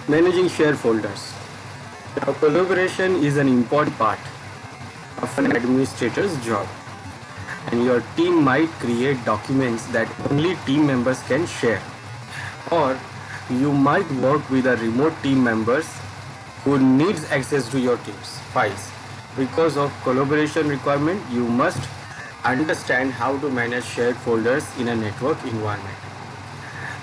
Managing share folders. Now, collaboration is an important part of an administrator's job, and your team might create documents that only team members can share, or you might work with a remote team members who needs access to your team's files. Because of collaboration requirement, you must understand how to manage shared folders in a network environment.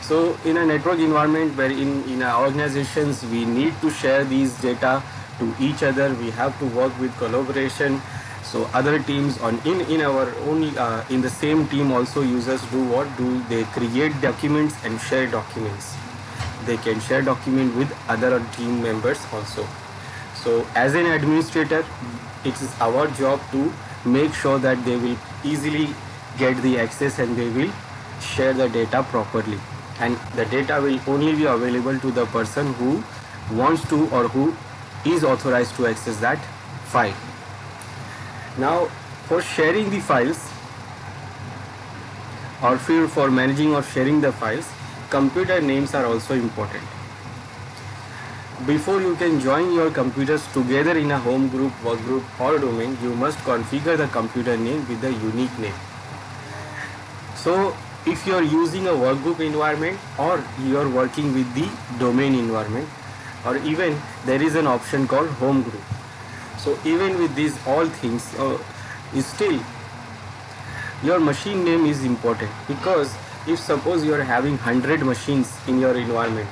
So in a network environment where in our organizations we need to share these data to each other, we have to work with collaboration. So other teams in our own in the same team also users do what? Do they create documents and share documents. They can share document with other team members also. So as an administrator, it is our job to make sure that they will easily get the access and they will share the data properly, and the data will only be available to the person who wants to or who is authorized to access that file. Now, for sharing the files or for managing or sharing the files, computer names are also important. Before you can join your computers together in a home group, work group or domain, you must configure the computer name with a unique name. So if you are using a workgroup environment or you are working with the domain environment, or even there is an option called home group. So even with these all things, still your machine name is important, because if suppose you are having 100 machines in your environment,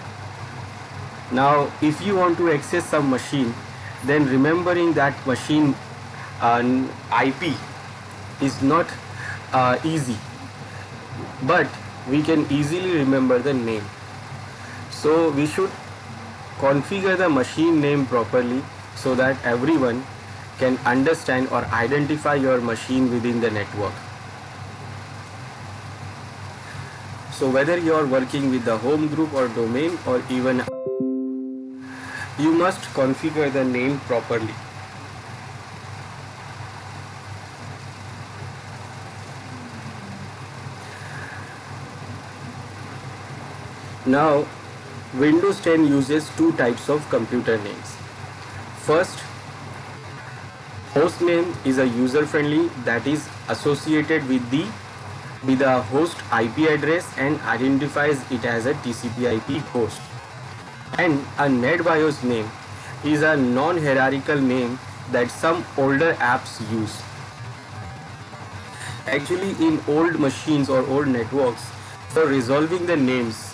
now if you want to access some machine, then remembering that machine IP is not easy, but we can easily remember the name. So we should configure the machine name properly so that everyone can understand or identify your machine within the network. So whether you are working with the home group or domain or even, you must configure the name properly. Now, Windows 10 uses two types of computer names. First, host name is a user-friendly that is associated with the host IP address and identifies it as a TCP/IP host. And a NetBIOS name is a non-hierarchical name that some older apps use. Actually, in old machines or old networks, for resolving the names,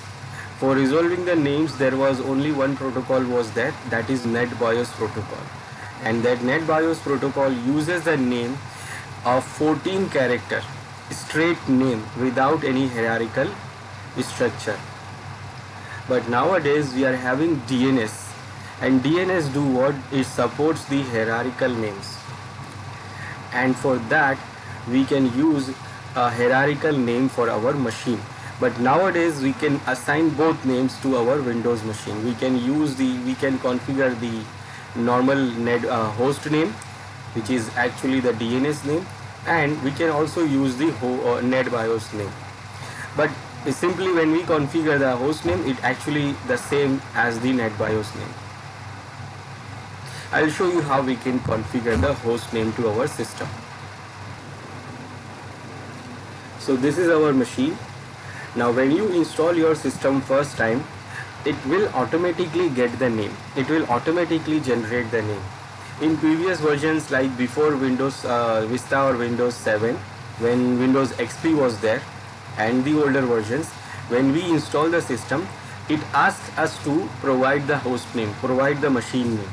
there was only one protocol was there, that is NetBIOS protocol. And that NetBIOS protocol uses the name of 14 character straight name without any hierarchical structure. But nowadays we are having DNS, and DNS do what? It supports the hierarchical names, and for that we can use a hierarchical name for our machine. But nowadays we can assign both names to our Windows machine. We can configure the normal host name, which is actually the DNS name, and we can also use the NetBIOS name. But simply when we configure the host name, it actually the same as the NetBIOS name. I'll show you how we can configure the host name to our system. So this is our machine. Now when you install your system first time, it will automatically get the name. It will automatically generate the name. In previous versions, like before Windows Vista or Windows 7, when Windows XP was there, and the older versions, when we install the system, it asks us to provide the host name, provide the machine name.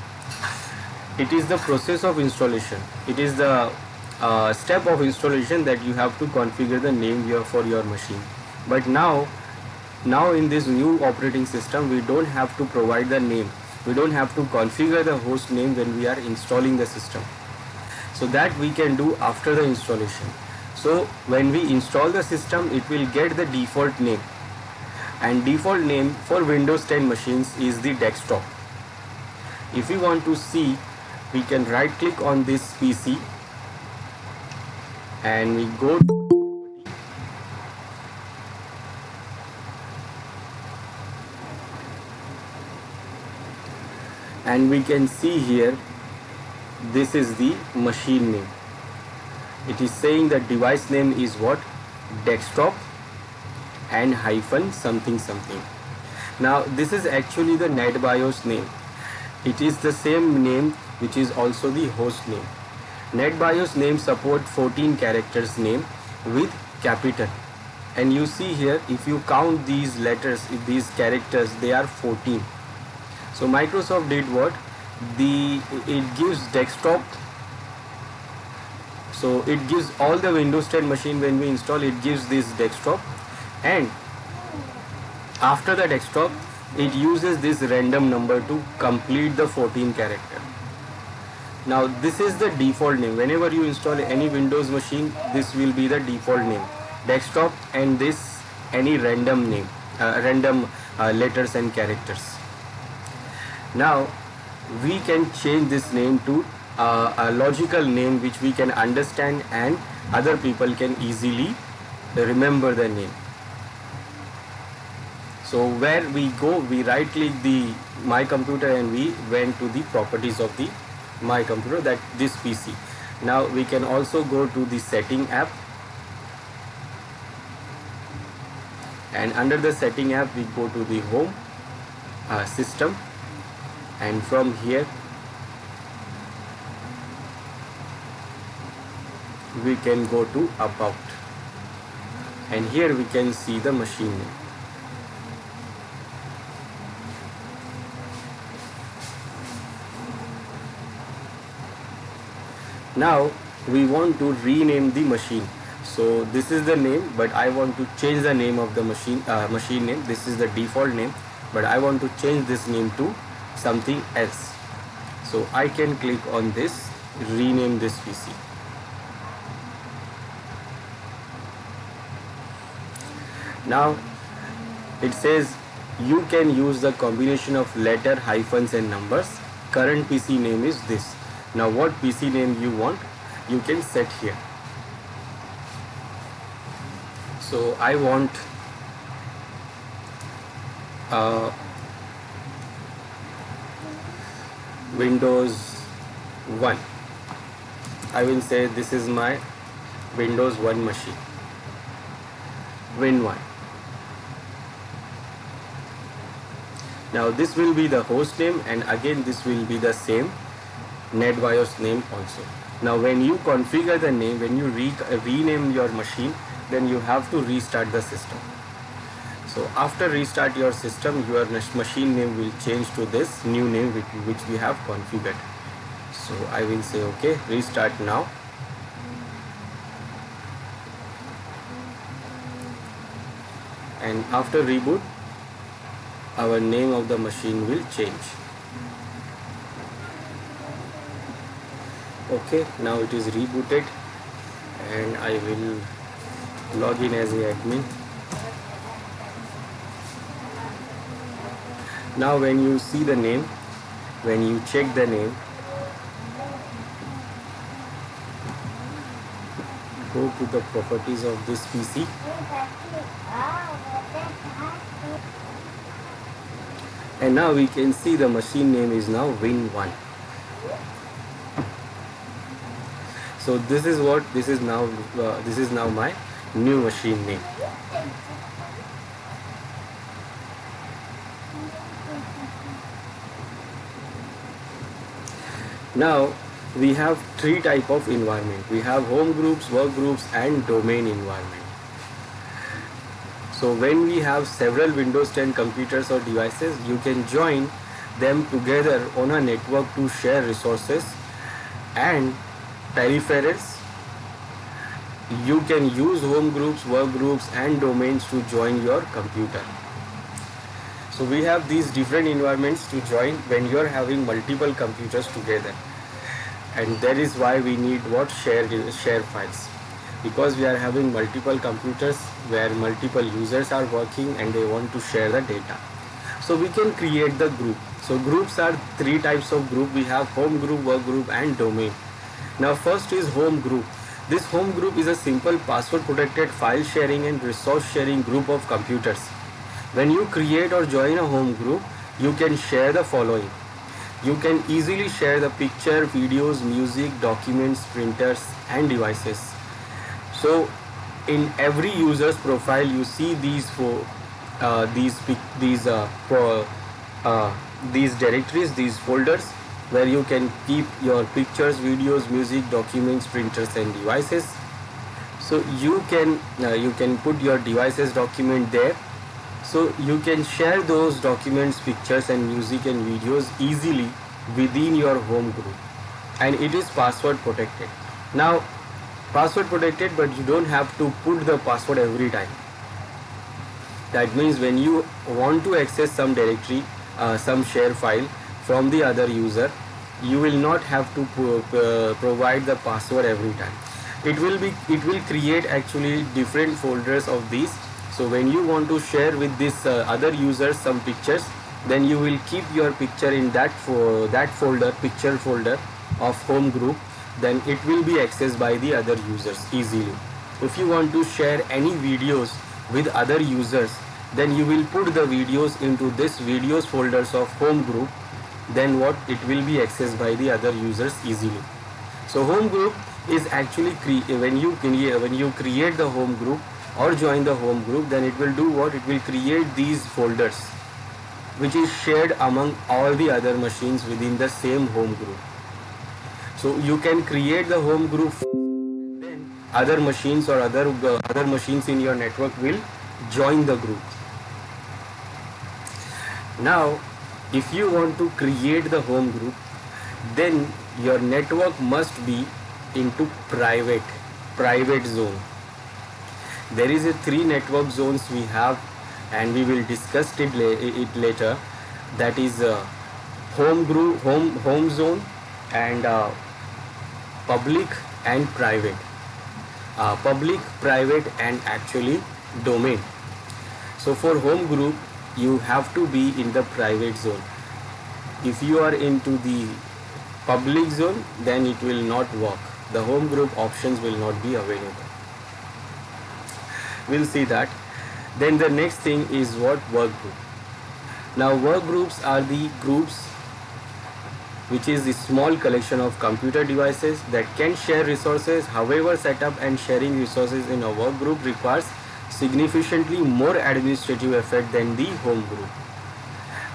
It is the process of installation. It is the step of installation that you have to configure the name here for your machine. But now in this new operating system, we don't have to provide the name. We don't have to configure the host name when we are installing the system. So that we can do after the installation. So when we install the system, it will get the default name, and default name for Windows 10 machines is the desktop. If we want to see, we can right click on this PC and we go and we can see here this is the machine name. It is saying that device name is what? Desktop and hyphen something something. Now this is actually the NetBIOS name. It is the same name which is also the host name. NetBIOS name support 14 characters name with capital, and you see here if you count these letters, these characters, they are 14. So Microsoft did what? It gives desktop, so it gives all the Windows 10 machine when we install, it gives this desktop, and after the desktop it uses this random number to complete the 14 character. Now this is the default name. Whenever you install any Windows machine, this will be the default name, desktop, and this any random name, random letters and characters. Now we can change this name to a logical name which we can understand and other people can easily remember the name. So where we go, we right click the my computer and we went to the properties of the my computer, that this PC. Now we can also go to the setting app, and under the setting app we go to the home, system, and from here we can go to about, and here we can see the machine name. Now we want to rename the machine. So this is the name, but I want to change the name of the machine name. This is the default name, but I want to change this name to something else. So I can click on this, rename this PC. Now it says you can use the combination of letter, hyphens and numbers. Current PC name is this. Now what PC name you want, you can set here. So I want Windows 1. I will say this is my Windows 1 machine, Win1. Now this will be the host name, and again this will be the same NetBIOS name also. Now when you configure the name, when you rename your machine, then you have to restart the system. So after restart your system, your machine name will change to this new name which we have configured. So I will say okay, restart now. And after reboot, our name of the machine will change. Okay, now it is rebooted, and I will log in as a admin. Now when you see the name, when you check the name, go to the properties of this PC, and now we can see the machine name is now Win1. So this is what this is now my new machine name. Now we have three type of environment. We have home groups, work groups, and domain environment. So when we have several Windows 10 computers or devices, you can join them together on a network to share resources and peripherals. You can use home groups, work groups, and domains to join your computer. So we have these different environments to join when you are having multiple computers together, and that is why we need what? Share files, because we are having multiple computers where multiple users are working and they want to share the data. So we can create the group. So groups are three types of group. We have home group, work group, and domain. Now first is home group. This home group is a simple password protected file sharing and resource sharing group of computers. When you create or join a home group, you can share the following: You can easily share the picture, videos, music, documents, printers and devices. So in every user's profile you see these directories, these folders, where you can keep your pictures, videos, music, documents, printers and devices. So you can put your devices document there. So you can share those documents, pictures and music and videos easily within your home group, and it is password protected. Now password protected, but you don't have to put the password every time. That means when you want to access some directory, some share file from the other user, you will not have to provide the password every time. It will create actually different folders of these. So when you want to share with this other users some pictures, then you will keep your picture in that folder, picture folder of home group. Then it will be accessed by the other users easily. If you want to share any videos with other users, then you will put the videos into this videos folders of home group. Then what, it will be accessed by the other users easily. So home group is actually when you create the home group or join the home group, then it will do what, it will create these folders which is shared among all the other machines within the same home group. So you can create the home group, then other machines or other machines in your network will join the group. Now if you want to create the home group, then your network must be into private zone. There is a 3 network zones we have, and we will discuss it later. That is home group, home zone, and public and private. Public, private and actually domain. So for home group you have to be in the private zone. If you are into the public zone, then it will not work. The home group options will not be available. We'll see that. Then the next thing is what, work group. Now work groups are the groups which is the small collection of computer devices that can share resources. However, setup and sharing resources in a work group requires significantly more administrative effort than the home group.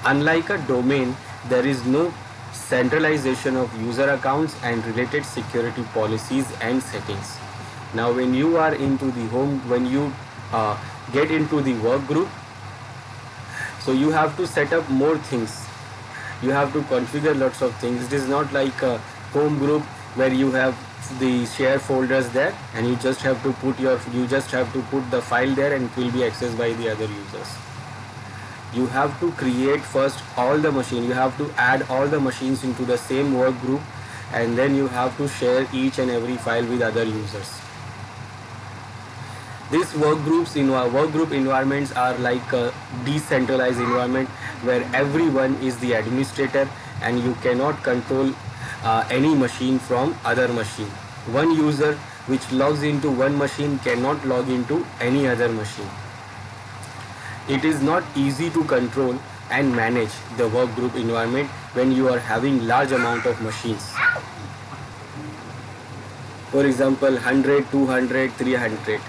Unlike a domain, there is no centralization of user accounts and related security policies and settings. Now when you are into the when you get into the work group, so you have to set up more things. You have to configure lots of things. It is not like a home group where you have the share folders there and you just have to put the file there and it will be accessed by the other users. You have to create first all the machines. You have to add all the machines into the same work group, and then you have to share each and every file with other users. These work group environments are like a decentralized environment where everyone is the administrator and you cannot control any machine from other machine. One user which logs into one machine cannot log into any other machine. It is not easy to control and manage the work group environment when you are having large amount of machines. For example, 100, 200, 300.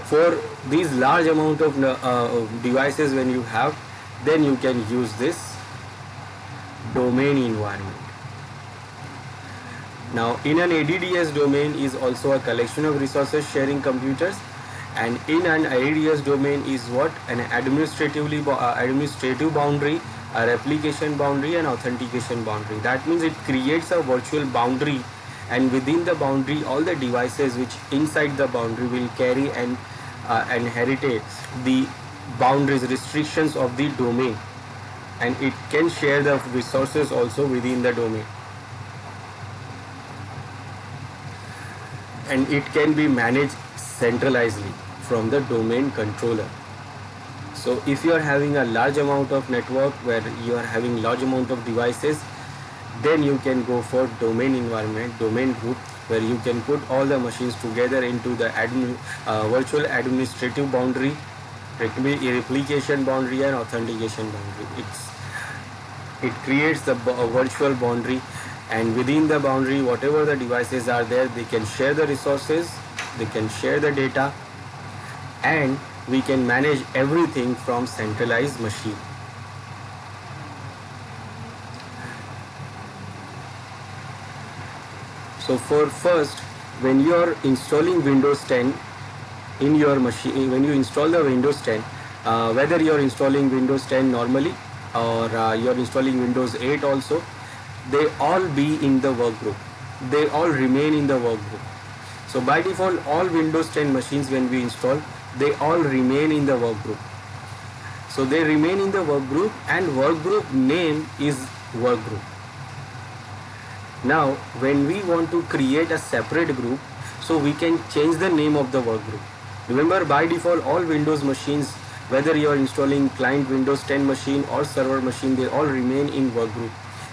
For these large amount of devices when you have, then you can use this domain environment. Now in an ADDS, domain is also a collection of resources sharing computers, and in an ADDS domain is what, an administrative boundary, a replication boundary and authentication boundary. That means it creates a virtual boundary, and within the boundary all the devices which inside the boundary will carry and inherit the boundaries, restrictions of the domain, and it can share the resources also within the domain, and it can be managed centralizedly from the domain controller. So if you are having a large amount of network where you are having large amount of devices, then you can go for domain environment, domain group, where you can put all the machines together into the virtual administrative boundary, replication boundary and authentication boundary. It creates the virtual boundary, and within the boundary, whatever the devices are there, they can share the resources, they can share the data, and we can manage everything from centralized machine. So for first, when you are installing Windows 10 in your machine, when you install the Windows 10, whether you are installing Windows 10 normally or you are installing Windows 8 also, they all be in the work group. They all remain in the work group. So by default, all Windows 10 machines when we install, they all remain in the work group. So they remain in the work group, and work group name is work group. Now when we want to create a separate group, so we can change the name of the work group. Remember, by default, all Windows machines, whether you are installing client Windows 10 machine or server machine, they all remain in work group,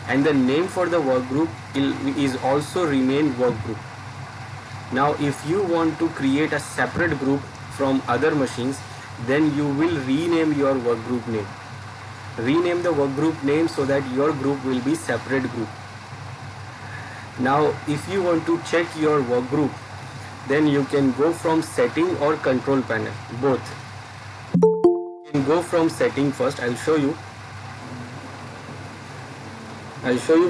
and the name for the work group is also remain work group. Now if you want to create a separate group from other machines, then you will rename your work group name. Rename the work group name so that your group will be separate group. Now if you want to check your work group, then you can go from setting or control panel, both. You can go from setting first. I'll show you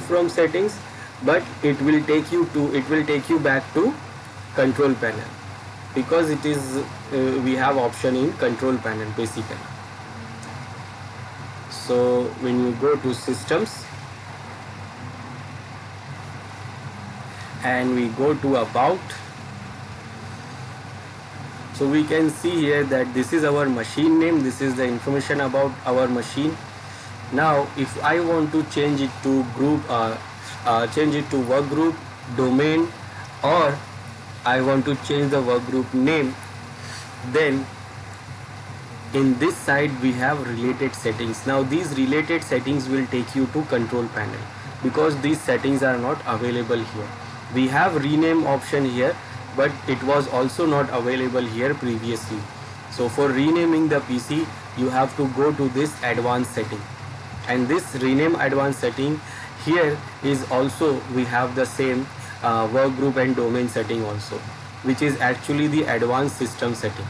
from settings, but it will take you back to control panel, because it is we have option in control panel basically. So when you go to systems and we go to about, so we can see here that this is our machine name, this is the information about our machine. Now if I want to change it to group, change it to work group, domain, or I want to change the work group name, then in this side we have related settings. Now these related settings will take you to control panel, because these settings are not available here. We have rename option here, but it was also not available here previously. So for renaming the PC, you have to go to this advanced setting, and this rename advanced setting here is also, we have the same work group and domain setting also, which is actually the advanced system setting.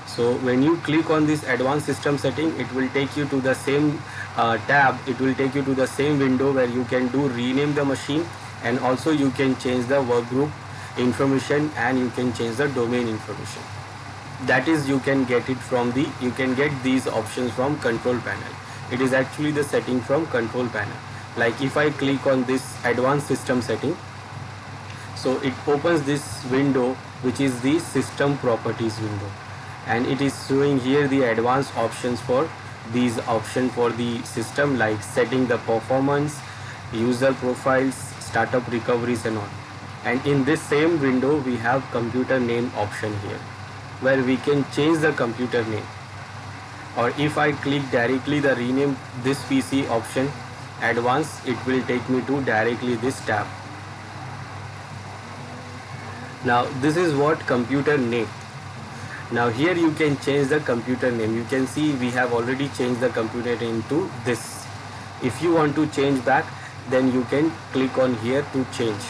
So when you click on this advanced system setting, it will take you to the same tab, it will take you to the same window where you can do rename the machine, and also you can change the work group information, and you can change the domain information. That is, you can get these options from control panel. It is actually the setting from control panel. Like if I click on this advanced system setting, so it opens this window, which is the system properties window, and it is showing here the advanced options for these options for the system, like setting the performance, user profiles, startup recoveries and all. And in this same window we have computer name option here, where we can change the computer name. Or if I click directly the rename this PC option advanced, it will take me to directly this tab. Now this is what computer name. Now here you can change the computer name. You can see we have already changed the computer name to this. If you want to change back, then you can click on here to change.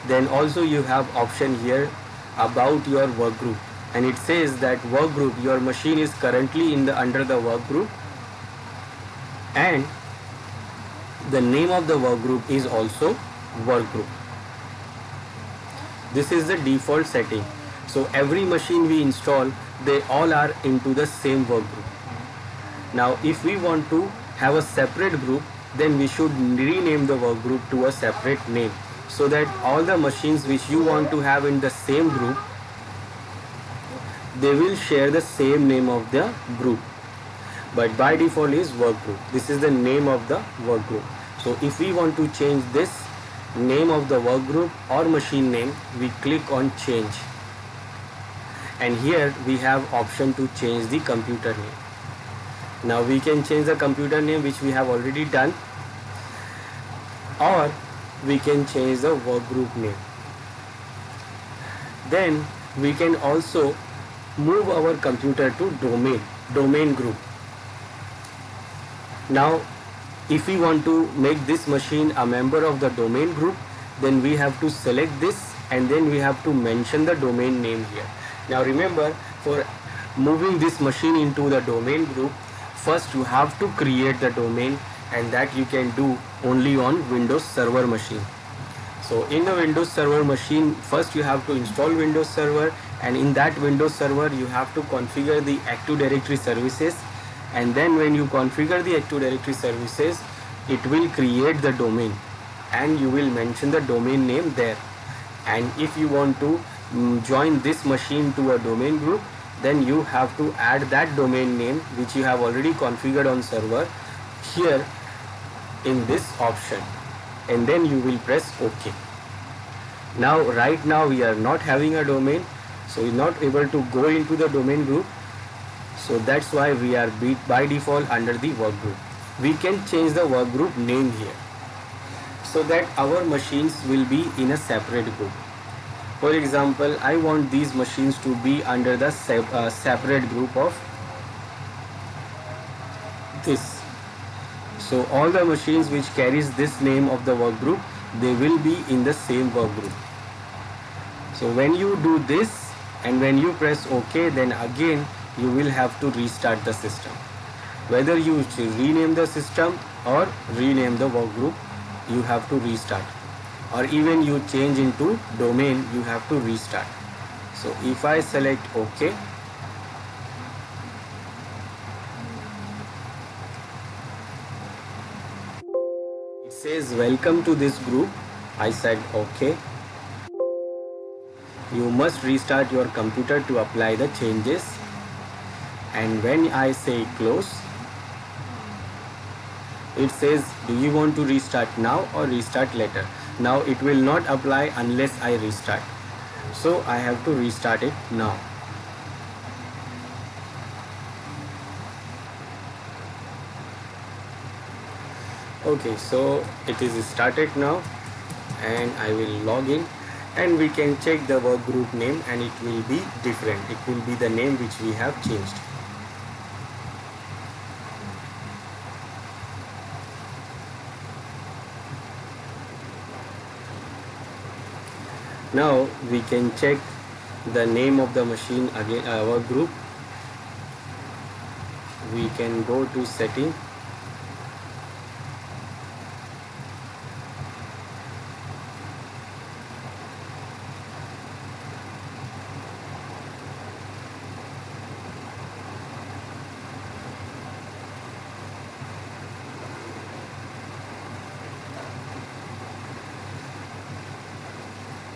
Then also you have option here about your work group, and it says that work group, your machine is currently in the under the work group, and the name of the work group is also work group. This is the default setting. So every machine we install, they all are into the same work group. Now if we want to have a separate group, then we should rename the work group to a separate name, so that all the machines which you want to have in the same group, they will share the same name of the group. But by default is work group. This is the name of the work group. So if we want to change this name of the work group or machine name, we click on change, and here we have option to change the computer name. Now we can change the computer name, which we have already done, or we can change the work group name. Then we can also move our computer to domain group. Now If we want to make this machine a member of the domain group, then we have to select this and then we have to mention the domain name here. Now remember, for moving this machine into the domain group, first you have to create the domain, and that you can do only on Windows Server machine. So in the Windows Server machine, first you have to install Windows Server, and in that Windows Server you have to configure the Active Directory services, and then when you configure the Active Directory services, it will create the domain and you will mention the domain name there. And if you want to join this machine to a domain group, then you have to add that domain name which you have already configured on server here in this option, and then you will press OK. Now right now we are not having a domain, so we're not able to go into the domain group, so that's why we are by default under the work group. We can change the work group name here so that our machines will be in a separate group. For example, I want these machines to be under the separate group of this. So all the machines which carries this name of the work group, they will be in the same work group. So when you do this and when you press OK, then again you will have to restart the system. Whether you rename the system or rename the work group, you have to restart, or even you change into domain, you have to restart. So if I select OK, it says welcome to this group. I said OK. You must restart your computer to apply the changes, and when I say close, it says do you want to restart now or restart later. Now it will not apply unless I restart, so I have to restart it now. Okay, so it is started now, and I will log in, and we can check the work group name, and it will be different. It will be the name which we have changed. Now we can check the name of the machine again, work group. We can go to setting,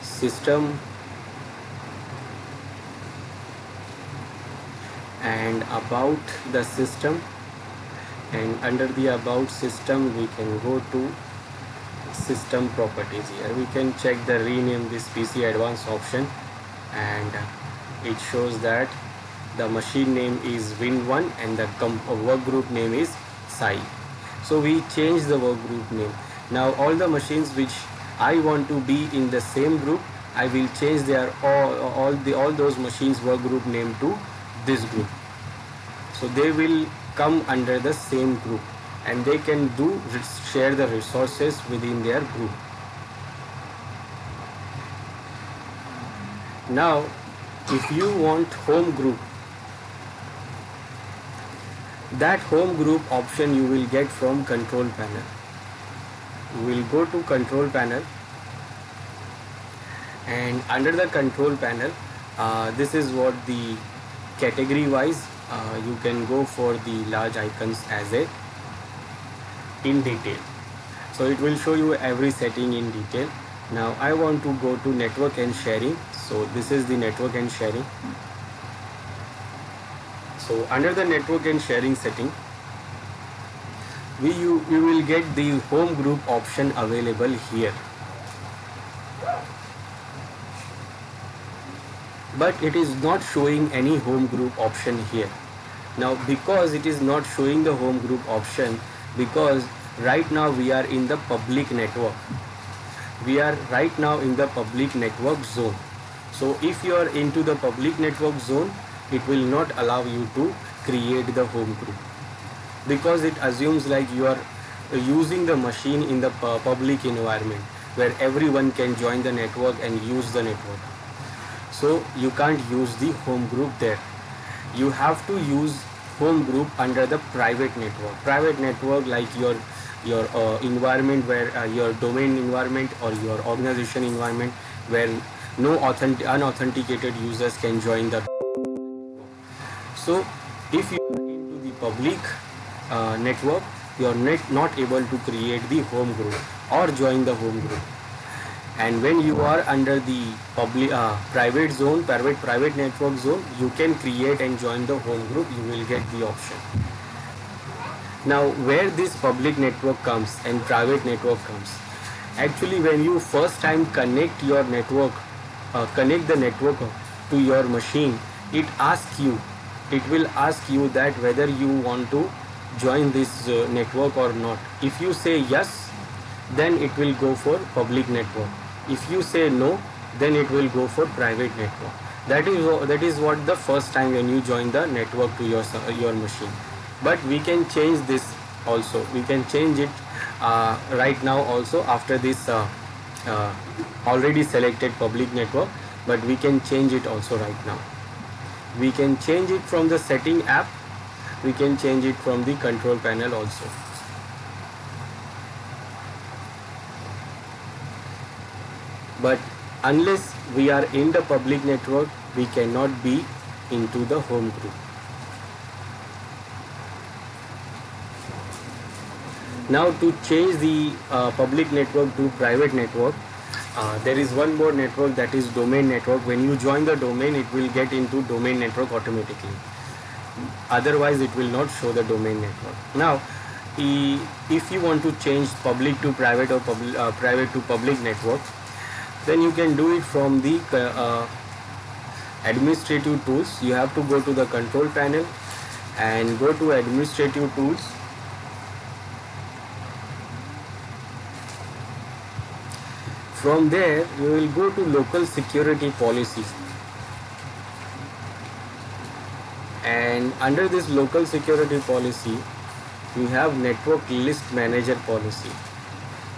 system, and about the system, and under the about system we can go to system properties. Here we can check the rename this PC advanced option, and it shows that the machine name is Win1 and the work group name is Sai. So we change the work group name. Now all the machines which I want to be in the same group, I will change their all those machines work group name to this group. So they will come under the same group, and they can share the resources within their group. Now if you want home group, that home group option you will get from control panel. You will go to control panel, and under the control panel, this is what the category wise you can go for the large icons as a in detail. So it will show you every setting in detail. Now I want to go to network and sharing. So this is the network and sharing. So under the network and sharing setting, you will get the home group option available here, but it is not showing any home group option here. Now because it is not showing the home group option, because right now we are in the public network, we are right now in the public network zone. So if you are into the public network zone, it will not allow you to create the home group, because it assumes like you are using the machine in the public environment where everyone can join the network and use the network. So you can't use the home group there. You have to use home group under the private network. Private network like your environment where your domain environment or your organization environment where no unauthenticated users can join the. So if you are into the public network, you are not able to create the home group or join the home group. And when you are under the public private zone, private network zone, you can create and join the home group. You will get the option. Now where this public network comes and private network comes, actually when you first time connect your network, connect the network to your machine, it will ask you that whether you want to join this network or not. If you say yes, then it will go for public network. If you say no, then it will go for private network. That is what the first time when you join the network to your machine. But we can change this also. We can change it right now also after this already selected public network. But we can change it also right now. We can change it from the setting app. We can change it from the control panel also. But unless we are in the public network, we cannot be into the home group. Now to change the public network to private network, there is one more network, that is domain network. When you join the domain, it will get into domain network automatically. Otherwise it will not show the domain network. Now if you want to change public to private or private to public network, then you can do it from the administrative tools. You have to go to the control panel and go to administrative tools. From there you will go to local security policy, and under this local security policy we have network list manager policy.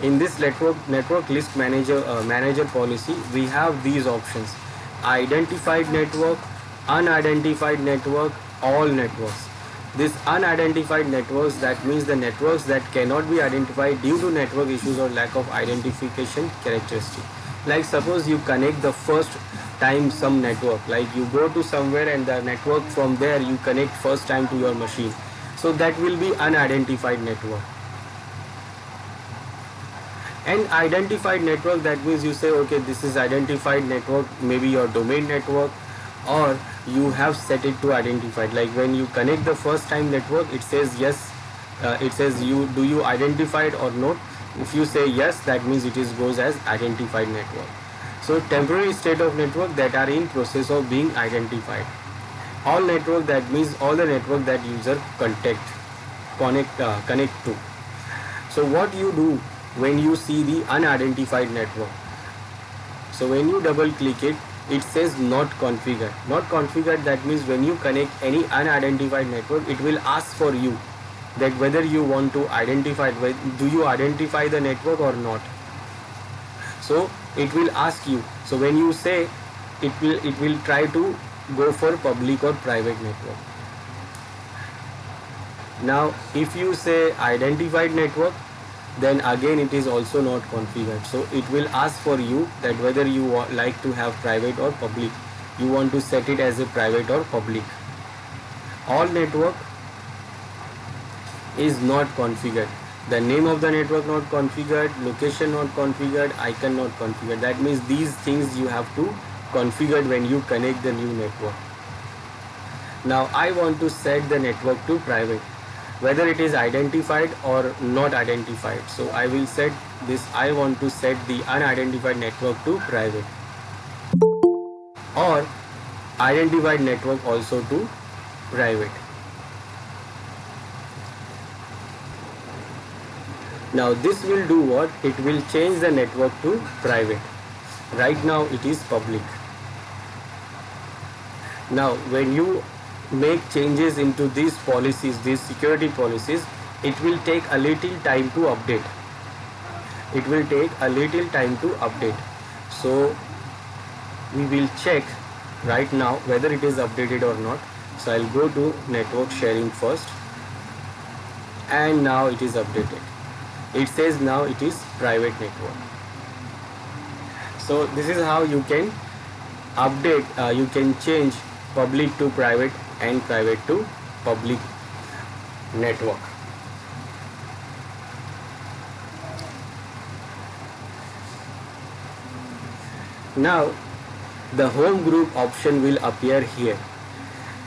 In this network list manager policy, we have these options: identified network, unidentified network, all networks. This unidentified networks, that means the networks that cannot be identified due to network issues or lack of identification characteristic. Like suppose you connect the first time some network, like you go to somewhere and the network from there you connect first time to your machine, so that will be unidentified network. And identified network, that means you say, okay, this is identified network, maybe your domain network, or you have set it to identified. Like when you connect the first time network, it says yes, it says do you identified or not. If you say yes, that means it goes as identified network. So temporary state of network that are in process of being identified. All network, that means all the network that user connect to. So what you do when you see the unidentified network? So when you double click it, it says not configured. Not configured, that means when you connect any unidentified network, it will ask for you that whether you want to identify, do you identify the network or not. So it will ask you. So when you say, it will try to go for public or private network. Now if you say identified network, then again it is also not configured. So it will ask for you that whether you like to have private or public. You want to set it as a private or public. All network is not configured. The name of the network not configured, location not configured, icon not configured. That means these things you have to configure when you connect the new network. Now I want to set the network to private, whether it is identified or not identified. So I will set this, I want to set the unidentified network to private, or identified network also to private. Now this will do what? It will change the network to private. Right now it is public. Now when you make changes into these policies, these security policies, it will take a little time to update. It will take a little time to update. So we will check right now whether it is updated or not. So I'll go to network sharing first, and now it is updated. It says now it is private network. So this is how you can update, you can change public to private and private to public network. Now the home group option will appear here,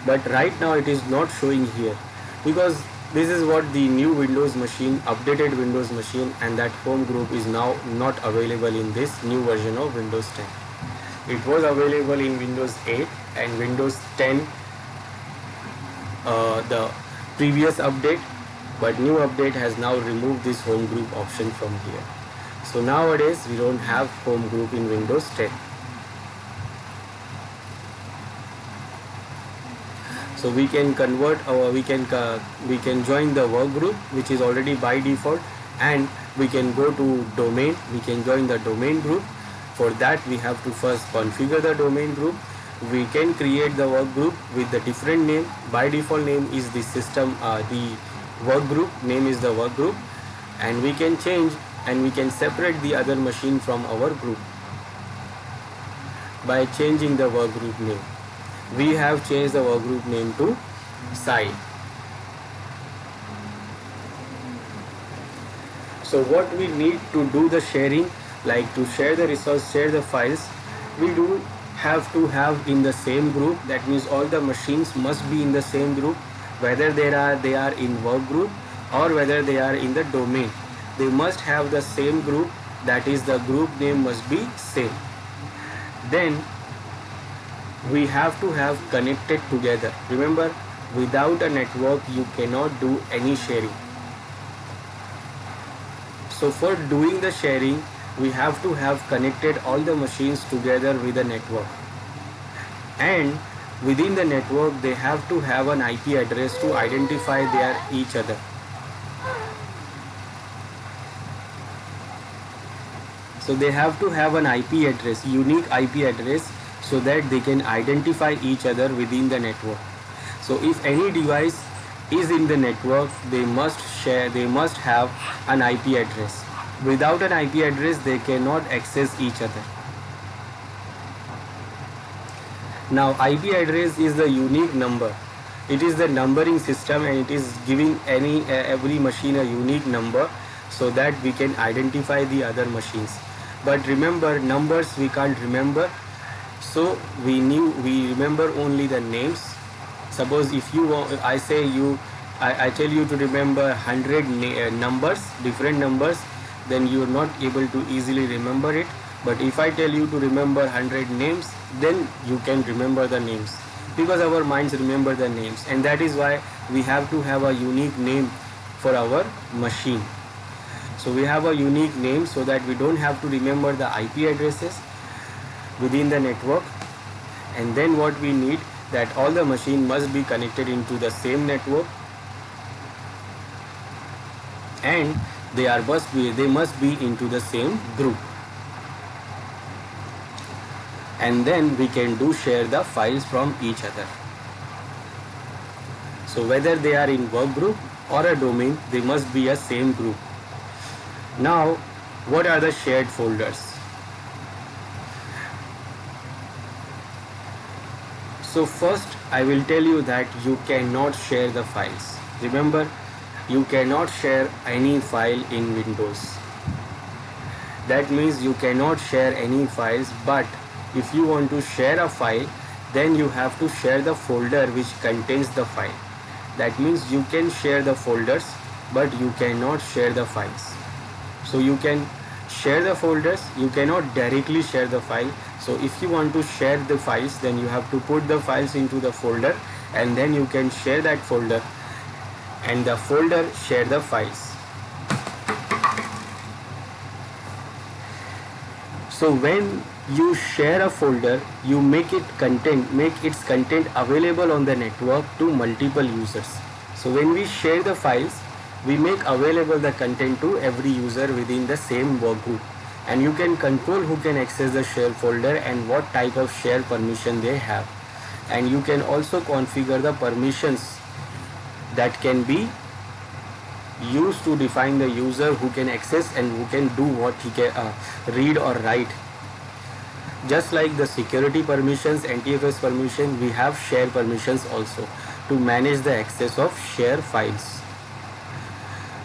but right now it is not showing here because this is what the new Windows machine, updated Windows machine, and that home group is now not available in this new version of Windows 10. It was available in Windows 8 and Windows 10, the previous update, but new update has now removed this home group option from here. So nowadays we don't have home group in Windows 10. So we can convert we can join the work group, which is already by default, and we can go to domain. We can join the domain group. For that we have to first configure the domain group. We can create the work group with the different name. By default name is the system, the work group name is the work group, and we can change and we can separate the other machine from our group by changing the work group name. We have changed the work group name to Sai. So what we need to do the sharing, like to share the resource, share the files, we do have to have in the same group. That means all the machines must be in the same group, whether they are in work group or whether they are in the domain. They must have the same group, that is the group name must be same. Then we have to have connected together. Remember, without a network you cannot do any sharing. So for doing the sharing we have to have connected all the machines together with a network, and within the network they have to have an IP address to identify each other. So they have to have an IP address, unique IP address, so that they can identify each other within the network. So if any device is in the network, they must have an IP address. Without an IP address they cannot access each other. Now IP address is the unique number. It is the numbering system, and it is giving every machine a unique number so that we can identify the other machines. But remember, numbers we can't remember, so we remember only the names. Suppose if you want, I tell you to remember 100 numbers, different numbers, then you are not able to easily remember it. But if I tell you to remember 100 names, then you can remember the names, because our minds remember the names, and that is why we have to have a unique name for our machine. So we have a unique name so that we don't have to remember the IP addresses within the network. And then what we need, that all the machine must be connected into the same network, and they must be into the same group, and then we can share the files from each other. So whether they are in work group or a domain, they must be a same group. Now what are the shared folders? So first I will tell you that you cannot share the files. Remember, you cannot share any file in Windows. That means you cannot share any files, but if you want to share a file, then you have to share the folder which contains the file. That means you can share the folders, but you cannot share the files. So you can share the folders, you cannot directly share the file. So if you want to share the files, then you have to put the files into the folder, and then you can share that folder, and the folder share the files. So when you share a folder, you make its content available on the network to multiple users. So when we share the files, We make available the content to every user within the same workgroup, and you can control who can access the share folder and what type of share permission they have. And you can also configure the permissions that can be used to define the user who can access and who can do what he can read or write. Just like the security permissions, NTFS permission, we have share permissions also to manage the access of share files.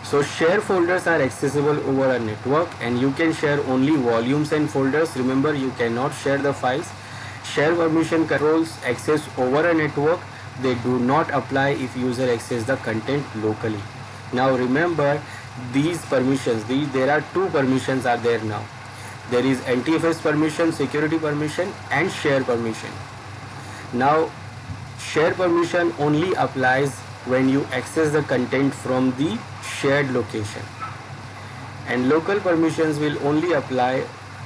So share folders are accessible over a network, and you can share only volumes and folders. Remember, you cannot share the files. Share permission controls access over a network. They do not apply if user access the content locally. Now remember, these permissions, there are two permissions are there now. There is NTFS permission, security permission, and share permission. Now share permission only applies when you access the content from the shared location, and local permissions will only apply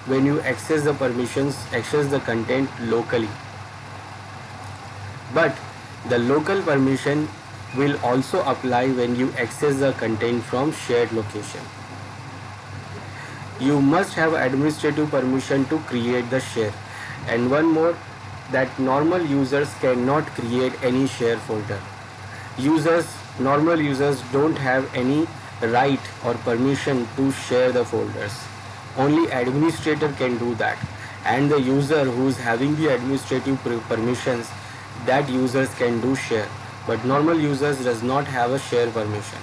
when you access the content locally. But the local permission will also apply when you access the content from shared location. You must have administrative permission to create the share. And one more, that normal users cannot create any share folder. Normal users don't have any right or permission to share the folders. Only administrator can do that. And the user who is having the administrative permissions, that users can do share. But normal users does not have a share permission.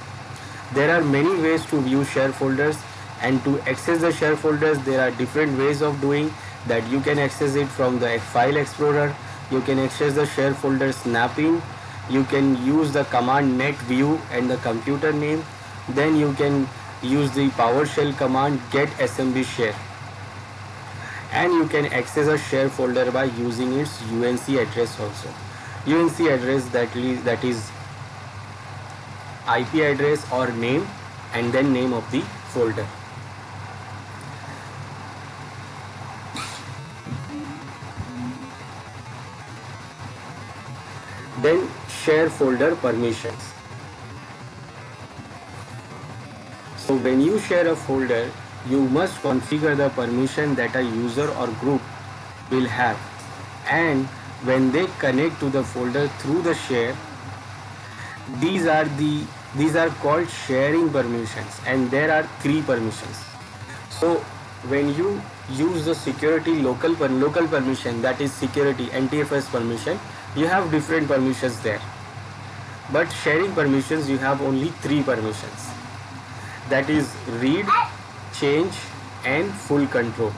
There are many ways to view share folders, and to access the share folders there are different ways of doing that. You can access it from the file explorer, you can access the share folder snapping, you can use the command net view and the computer name, then you can use the PowerShell command get smb share, and you can access a share folder by using its UNC address also. UNC address that is IP address or name and then name of the folder. Then share folder permissions. So when you share a folder, you must configure the permission that a user or group will have, and when they connect to the folder through the share, these are called sharing permissions, and there are three permissions. So when you use the security local permission, that is security NTFS permission, you have different permissions there. But sharing permissions, you have only three permissions, that is read, change and full control.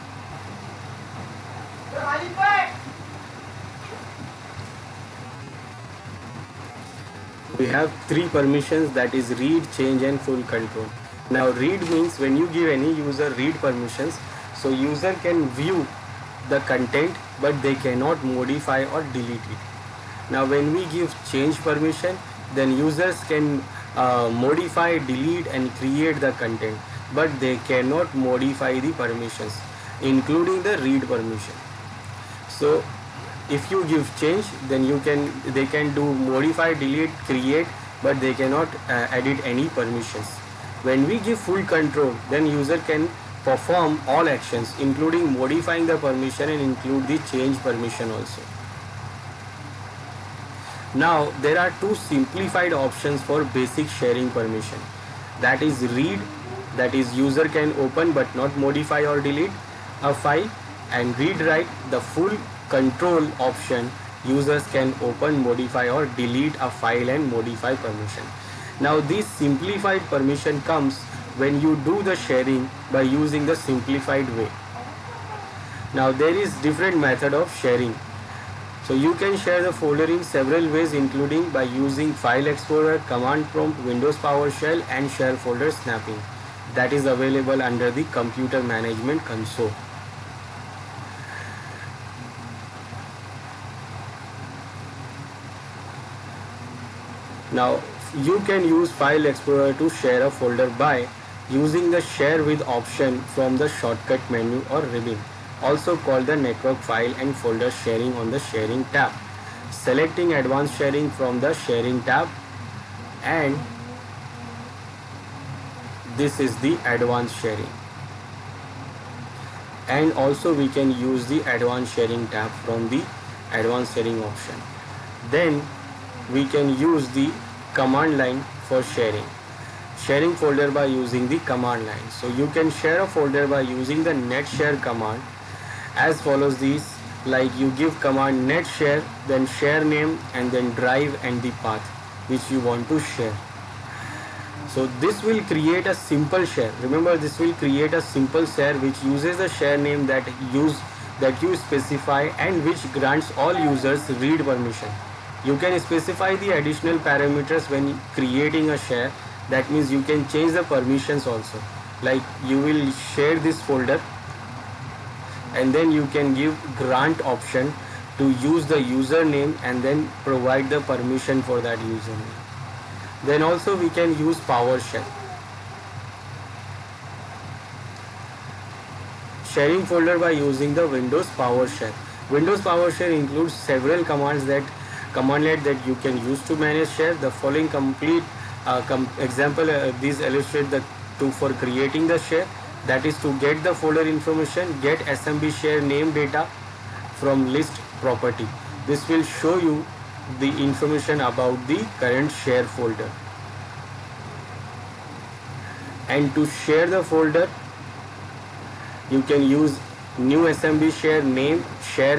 We have three permissions, that is read, change and full control. Now read means when you give any user read permissions, so user can view the content but they cannot modify or delete it. Now when we give change permission, then users can modify, delete and create the content, but they cannot modify the permissions, including the read permission. So if you give change, then they can do modify, delete, create, but they cannot edit any permissions. When we give full control, then user can perform all actions, including modifying the permission and include the change permission also. Now there are two simplified options for basic sharing permission, that is read, that is user can open but not modify or delete a file, and read write, the full control option, users can open, modify or delete a file and modify permission. Now this simplified permission comes when you do the sharing by using the simplified way. Now there is different method of sharing. So you can share the folder in several ways, including by using File Explorer, Command Prompt, Windows PowerShell and share folder snapping, that is available under the Computer Management Console. Now you can use File Explorer to share a folder by using the share with option from the shortcut menu or ribbon, also called the network file and folder sharing on the sharing tab. Selecting advanced sharing from the sharing tab, and this is the advanced sharing. And also we can use the advanced sharing tab from the advanced sharing option. Then we can use the command line for sharing folder by using the command line. So you can share a folder by using the net share command as follows these, like you give command net share, then share name, and then drive and the path which you want to share. So this will create a simple share. Remember, this will create a simple share which uses the share name that you specify and which grants all users read permission. You can specify the additional parameters when creating a share. That means you can change the permissions also. Like you will share this folder and then you can give grant option to use the username and then provide the permission for that username. Then also we can use PowerShell. Sharing folder by using the Windows PowerShell. Windows PowerShell includes several commandlet that you can use to manage share. The following complete example these illustrate the two for creating the share. That is to get the folder information, get SMB share name data from list property. This will show you the information about the current share folder. And to share the folder, you can use new SMB share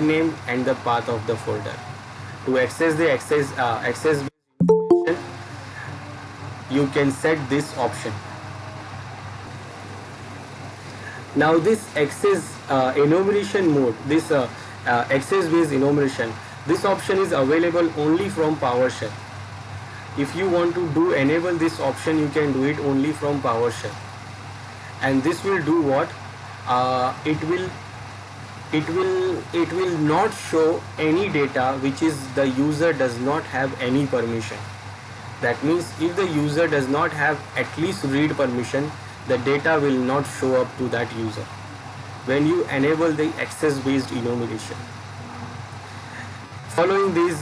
name, and the path of the folder. To access the access information, you can set this option. Now this access enumeration mode, this access based enumeration, this option is available only from PowerShell. If you want to enable this option, you can do it only from PowerShell. And this will do what? It will not show any data which is the user does not have any permission. That means if the user does not have at least read permission, the data will not show up to that user when you enable the access based enumeration. Following these,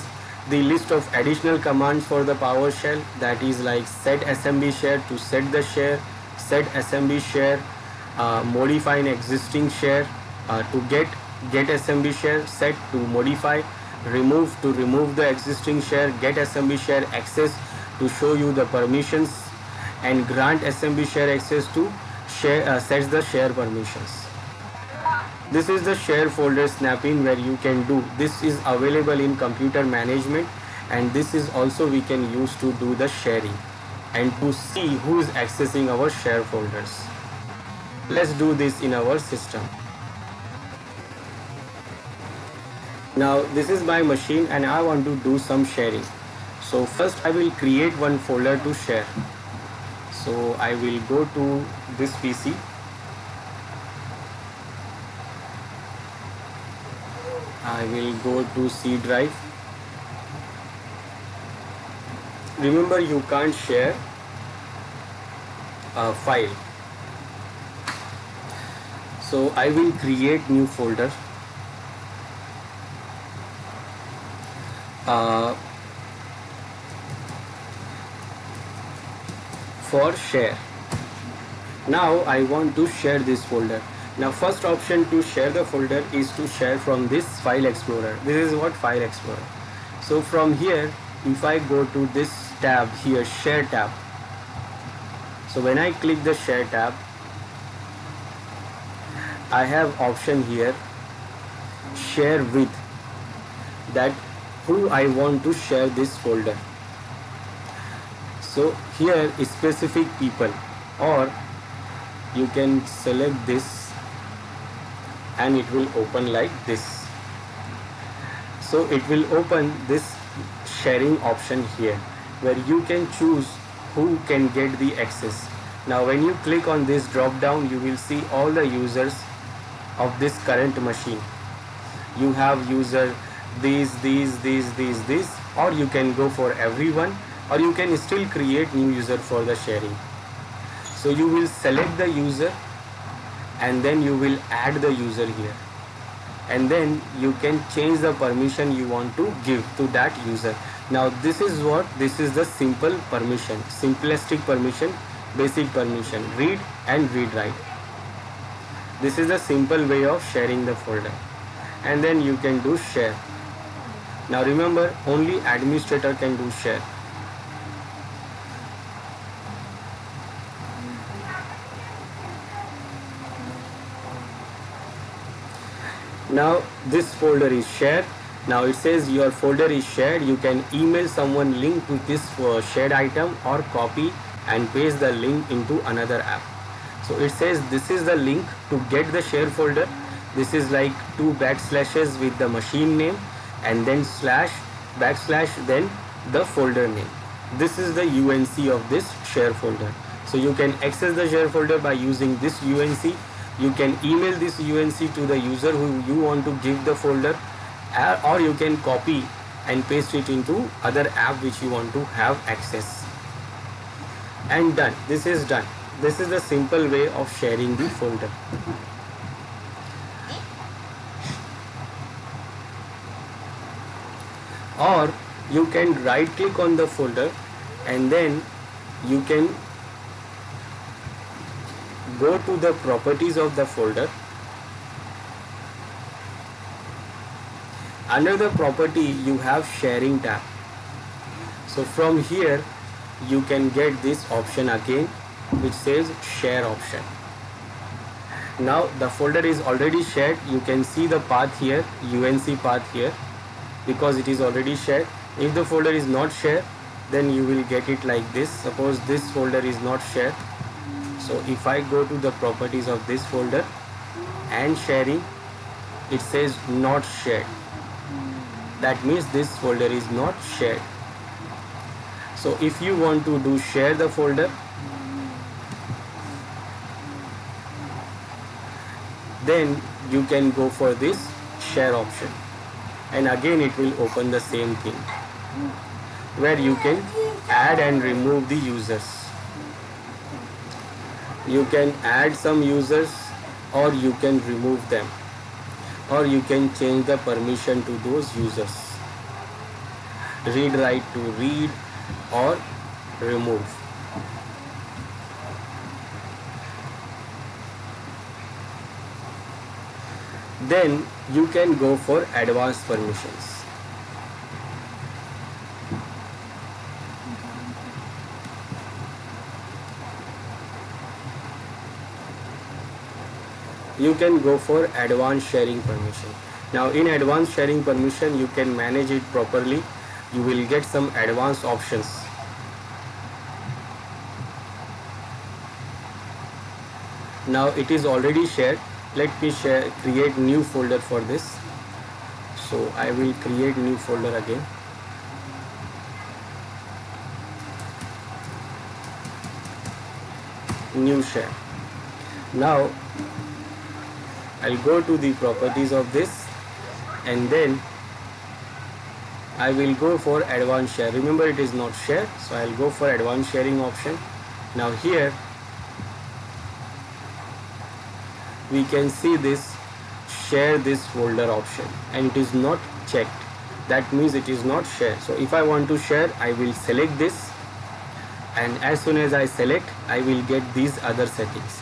the list of additional commands for the PowerShell, that is like set SMB share to set the share, set SMB share, modify an existing share, to get SMB share, set to modify, remove to remove the existing share, get SMB share access to show you the permissions, and grant SMB share access to share sets the share permissions. This is the share folder snapping where you can do. This is available in computer management, and this is also we can use to do the sharing and to see who is accessing our share folders. Let's do this in our system. Now this is my machine and I want to do some sharing. So first I will create one folder to share. So I will go to this PC. I will go to C drive. Remember, you can't share a file. So I will create new folder. For share. Now I want to share this folder. Now first option to share the folder is to share from this file explorer. This is what file explorer. So from here, if I go to this tab here, share tab. So when I click the share tab, I have option here, share with, that who I want to share this folder. So here is specific people, or you can select this and it will open like this. So it will open this sharing option here where you can choose who can get the access. Now when you click on this drop down, you will see all the users of this current machine. You have user these, or you can go for everyone, or you can still create new user for the sharing. So you will select the user and then you will add the user here, and then you can change the permission you want to give to that user. Now this is the simple permission, simplistic permission basic permission, read and read write. This is the simple way of sharing the folder. And then you can do share. Now remember, only administrator can do share. Now this folder is shared. Now it says your folder is shared. You can email someone link to this shared item or copy and paste the link into another app. So it says this is the link to get the share folder. This is like 2 backslashes with the machine name and then slash backslash then the folder name. This is the UNC of this share folder. So you can access the share folder by using this UNC. You can email this UNC to the user who you want to give the folder, or you can copy and paste it into other app which you want to have access. And done. This is done. This is the simple way of sharing the folder. Or you can right click on the folder and then you can go to the properties of the folder. Under the property you have sharing tab. So from here you can get this option again which says share option. Now the folder is already shared. You can see the path here, UNC path here, because it is already shared. If the folder is not shared, then you will get it like this. Suppose this folder is not shared. So if I go to the properties of this folder and sharing, it says not shared. That means this folder is not shared. So if you want to do share the folder, then you can go for this share option, and again it will open the same thing where you can add and remove the users. You can add some users or you can remove them, or you can change the permission to those users. Read write to read or remove. Then you can go for advanced permissions. You can go for advanced sharing permission. Now in advanced sharing permission you can manage it properly. You will get some advanced options. Now it is already shared. Let me create new folder for this. So I will create new folder again. New share. Now I'll go to the properties of this and then I will go for advanced share. Remember it is not shared, so I'll go for advanced sharing option. Now here we can see this share this folder option and it is not checked. That means it is not shared. So if I want to share, I will select this, and as soon as I select, I will get these other settings.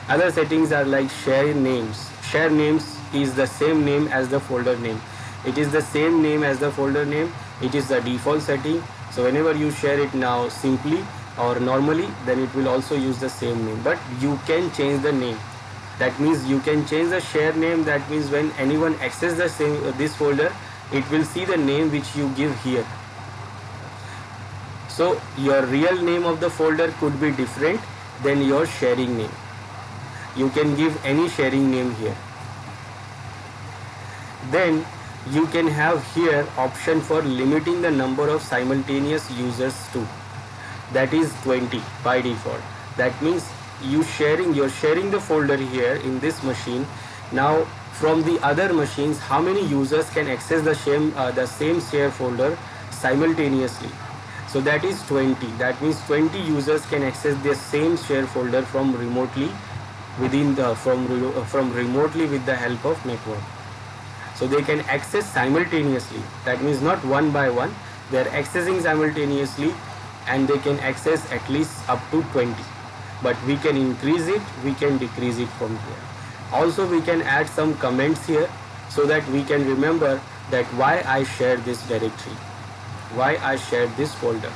Other settings are like share names. Share names is the same name as the folder name. It is the same name as the folder name. It is the default setting. So whenever you share it now simply or normally, then it will also use the same name. But you can change the name. That means you can change the share name. That means when anyone accesses this folder, it will see the name which you give here. So your real name of the folder could be different than your sharing name. You can give any sharing name here. Then you can have here option for limiting the number of simultaneous users to. That is 20 by default. That means you're sharing the folder here in this machine. Now from the other machines, how many users can access the same share folder simultaneously? So that is 20. That means 20 users can access the same share folder from remotely from remotely with the help of network. So they can access simultaneously. That means not one by one. They are accessing simultaneously, and they can access at least up to 20. but we can increase it, we can decrease it from here. Also we can add some comments here so that we can remember that why I shared this directory, why I shared this folder.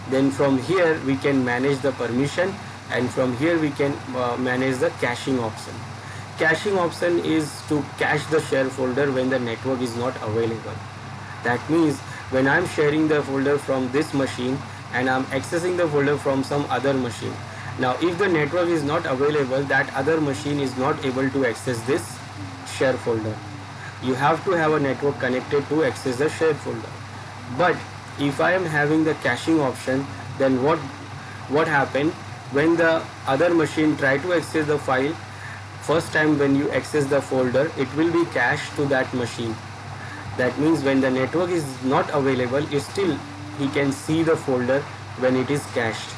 Then from here we can manage the permission, and from here we can manage the caching option. Caching option is to cache the share folder when the network is not available. That means when I'm sharing the folder from this machine and I'm accessing the folder from some other machine. Now if the network is not available, that other machine is not able to access this share folder. You have to have a network connected to access the share folder. But if I am having the caching option, then what happen when the other machine try to access the file? First time when you access the folder, it will be cached to that machine. That means when the network is not available, still he can see the folder when it is cached.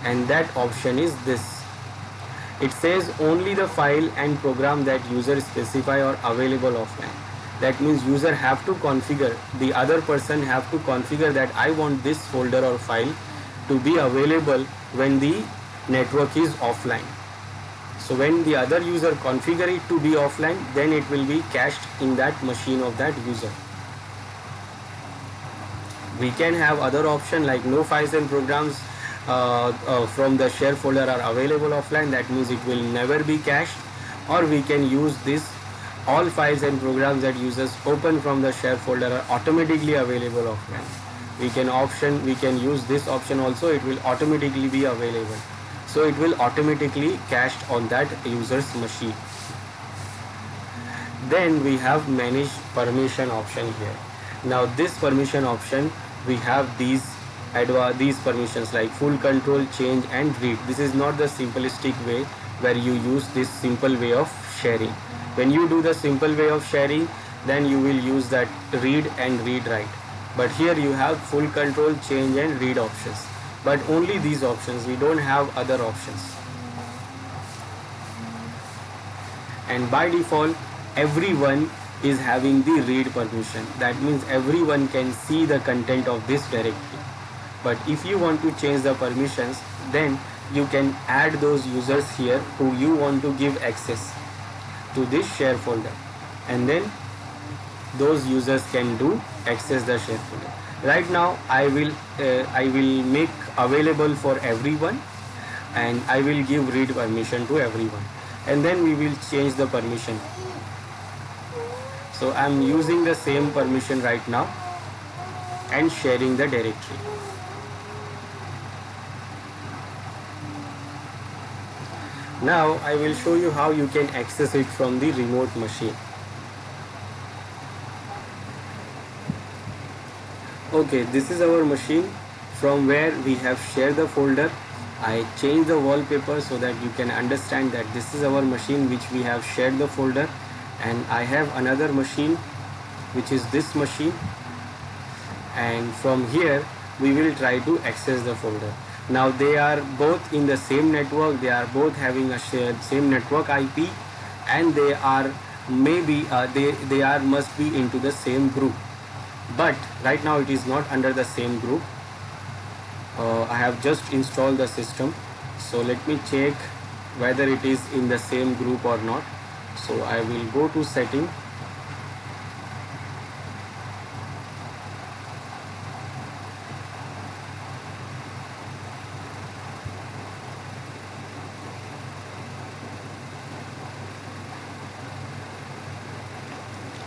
And that option is this. It says only the file and program that user specify are available offline. That means user have to configure, the other person have to configure that I want this folder or file to be available when the network is offline. So when the other user configure it to be offline, then it will be cached in that machine of that user. We can have other option like no files and programs from the share folder are available offline. That means it will never be cached. Or we can use this, all files and programs that users open from the share folder are automatically available offline. We can use this option also, it will automatically be available. So it will automatically cached on that user's machine. Then we have manage permission option here. Now this permission option, we have these permissions like full control, change and read. This is not the simplistic way where you use this simple way of sharing. When you do the simple way of sharing, then you will use that read and read write. But here you have full control, change and read options. But only these options, we don't have other options. And by default, everyone is having the read permission. That means everyone can see the content of this directory. But if you want to change the permissions, then you can add those users here who you want to give access to this share folder, and then those users can do access the share folder. Right now I will make available for everyone, and I will give read permission to everyone, and then we will change the permission. So I am using the same permission right now and sharing the directory. Now I will show you how you can access it from the remote machine. Okay, this is our machine from where we have shared the folder. I changed the wallpaper so that you can understand that this is our machine which we have shared the folder, and I have another machine which is this machine, and from here we will try to access the folder. Now they are both in the same network, they are both having a shared same network IP, and they are maybe they are must be into the same group, but right now it is not under the same group. I have just installed the system, so let me check whether it is in the same group or not. So I will go to setting,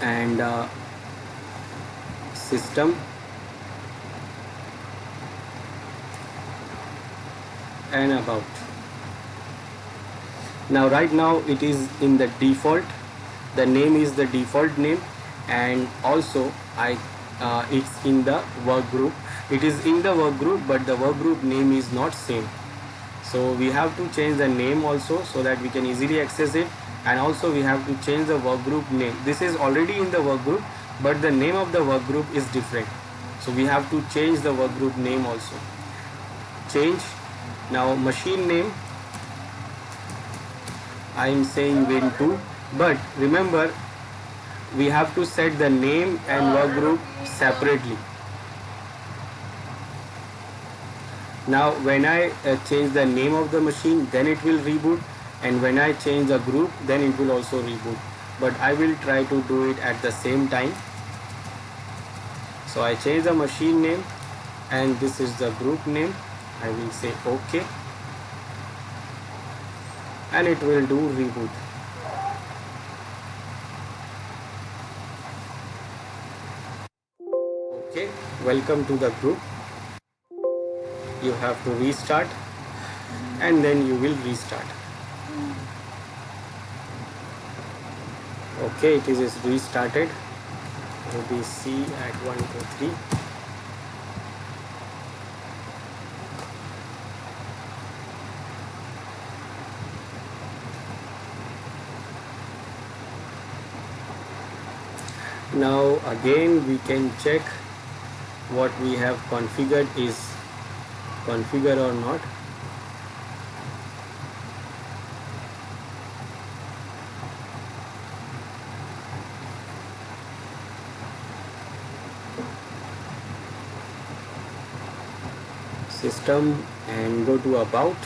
and system, and about. Now right now it is in the default, the name is the default name, and also it's in the work group. It is in the work group, but the work group name is not same. So we have to change the name also so that we can easily access it, and also we have to change the work group name. This is already in the work group, but the name of the work group is different, so we have to change the work group name also. Change. Now machine name, I am saying Win2, but remember we have to set the name and work group separately. Now when I change the name of the machine, then it will reboot, and when I change the group, then it will also reboot. But I will try to do it at the same time. So I change the machine name, and this is the group name. I will say OK, and it will do reboot. Okay, welcome to the group. You have to restart, and then you will restart. Okay, it is restarted. ABC at 1 2 3. Now again we can check what we have configured is configured or not. System, and go to about.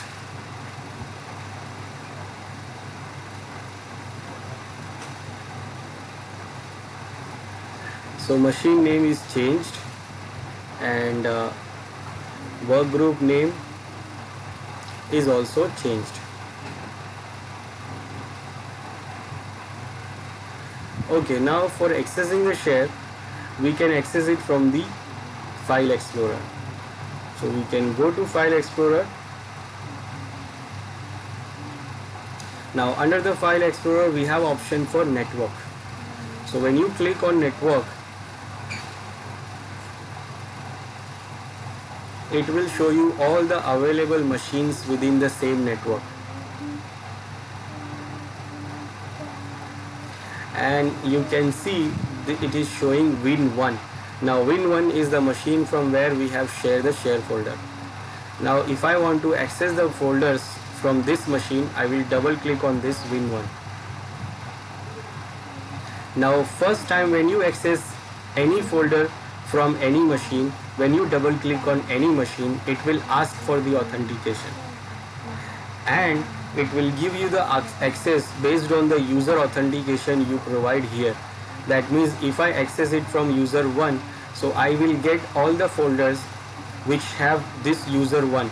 So machine name is changed, and work group name is also changed. Okay, now for accessing the share, we can access it from the File Explorer. So we can go to File Explorer. Now under the File Explorer, we have option for network. So when you click on network, it will show you all the available machines within the same network. And you can see it is showing Win1. Now Win1 is the machine from where we have shared the share folder. Now if I want to access the folders from this machine, I will double click on this Win1. Now first time when you access any folder from any machine, when you double click on any machine, it will ask for the authentication, and it will give you the access based on the user authentication you provide here. That means if I access it from user 1, so I will get all the folders which have this user 1.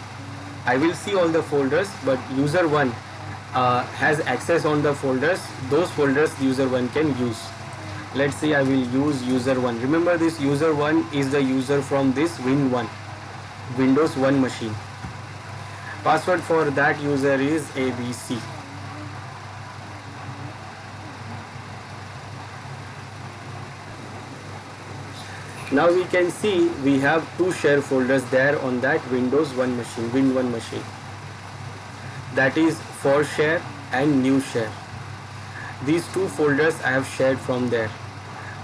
I will see all the folders, but user 1 has access on the folders. Those folders user 1 can use. Let's say I will use user 1. Remember, this user 1 is the user from this Win1, Windows 1 machine. Password for that user is ABC. Now we can see we have two share folders there on that Windows 1 machine, Win1 machine. That is for share and new share. These two folders I have shared from there.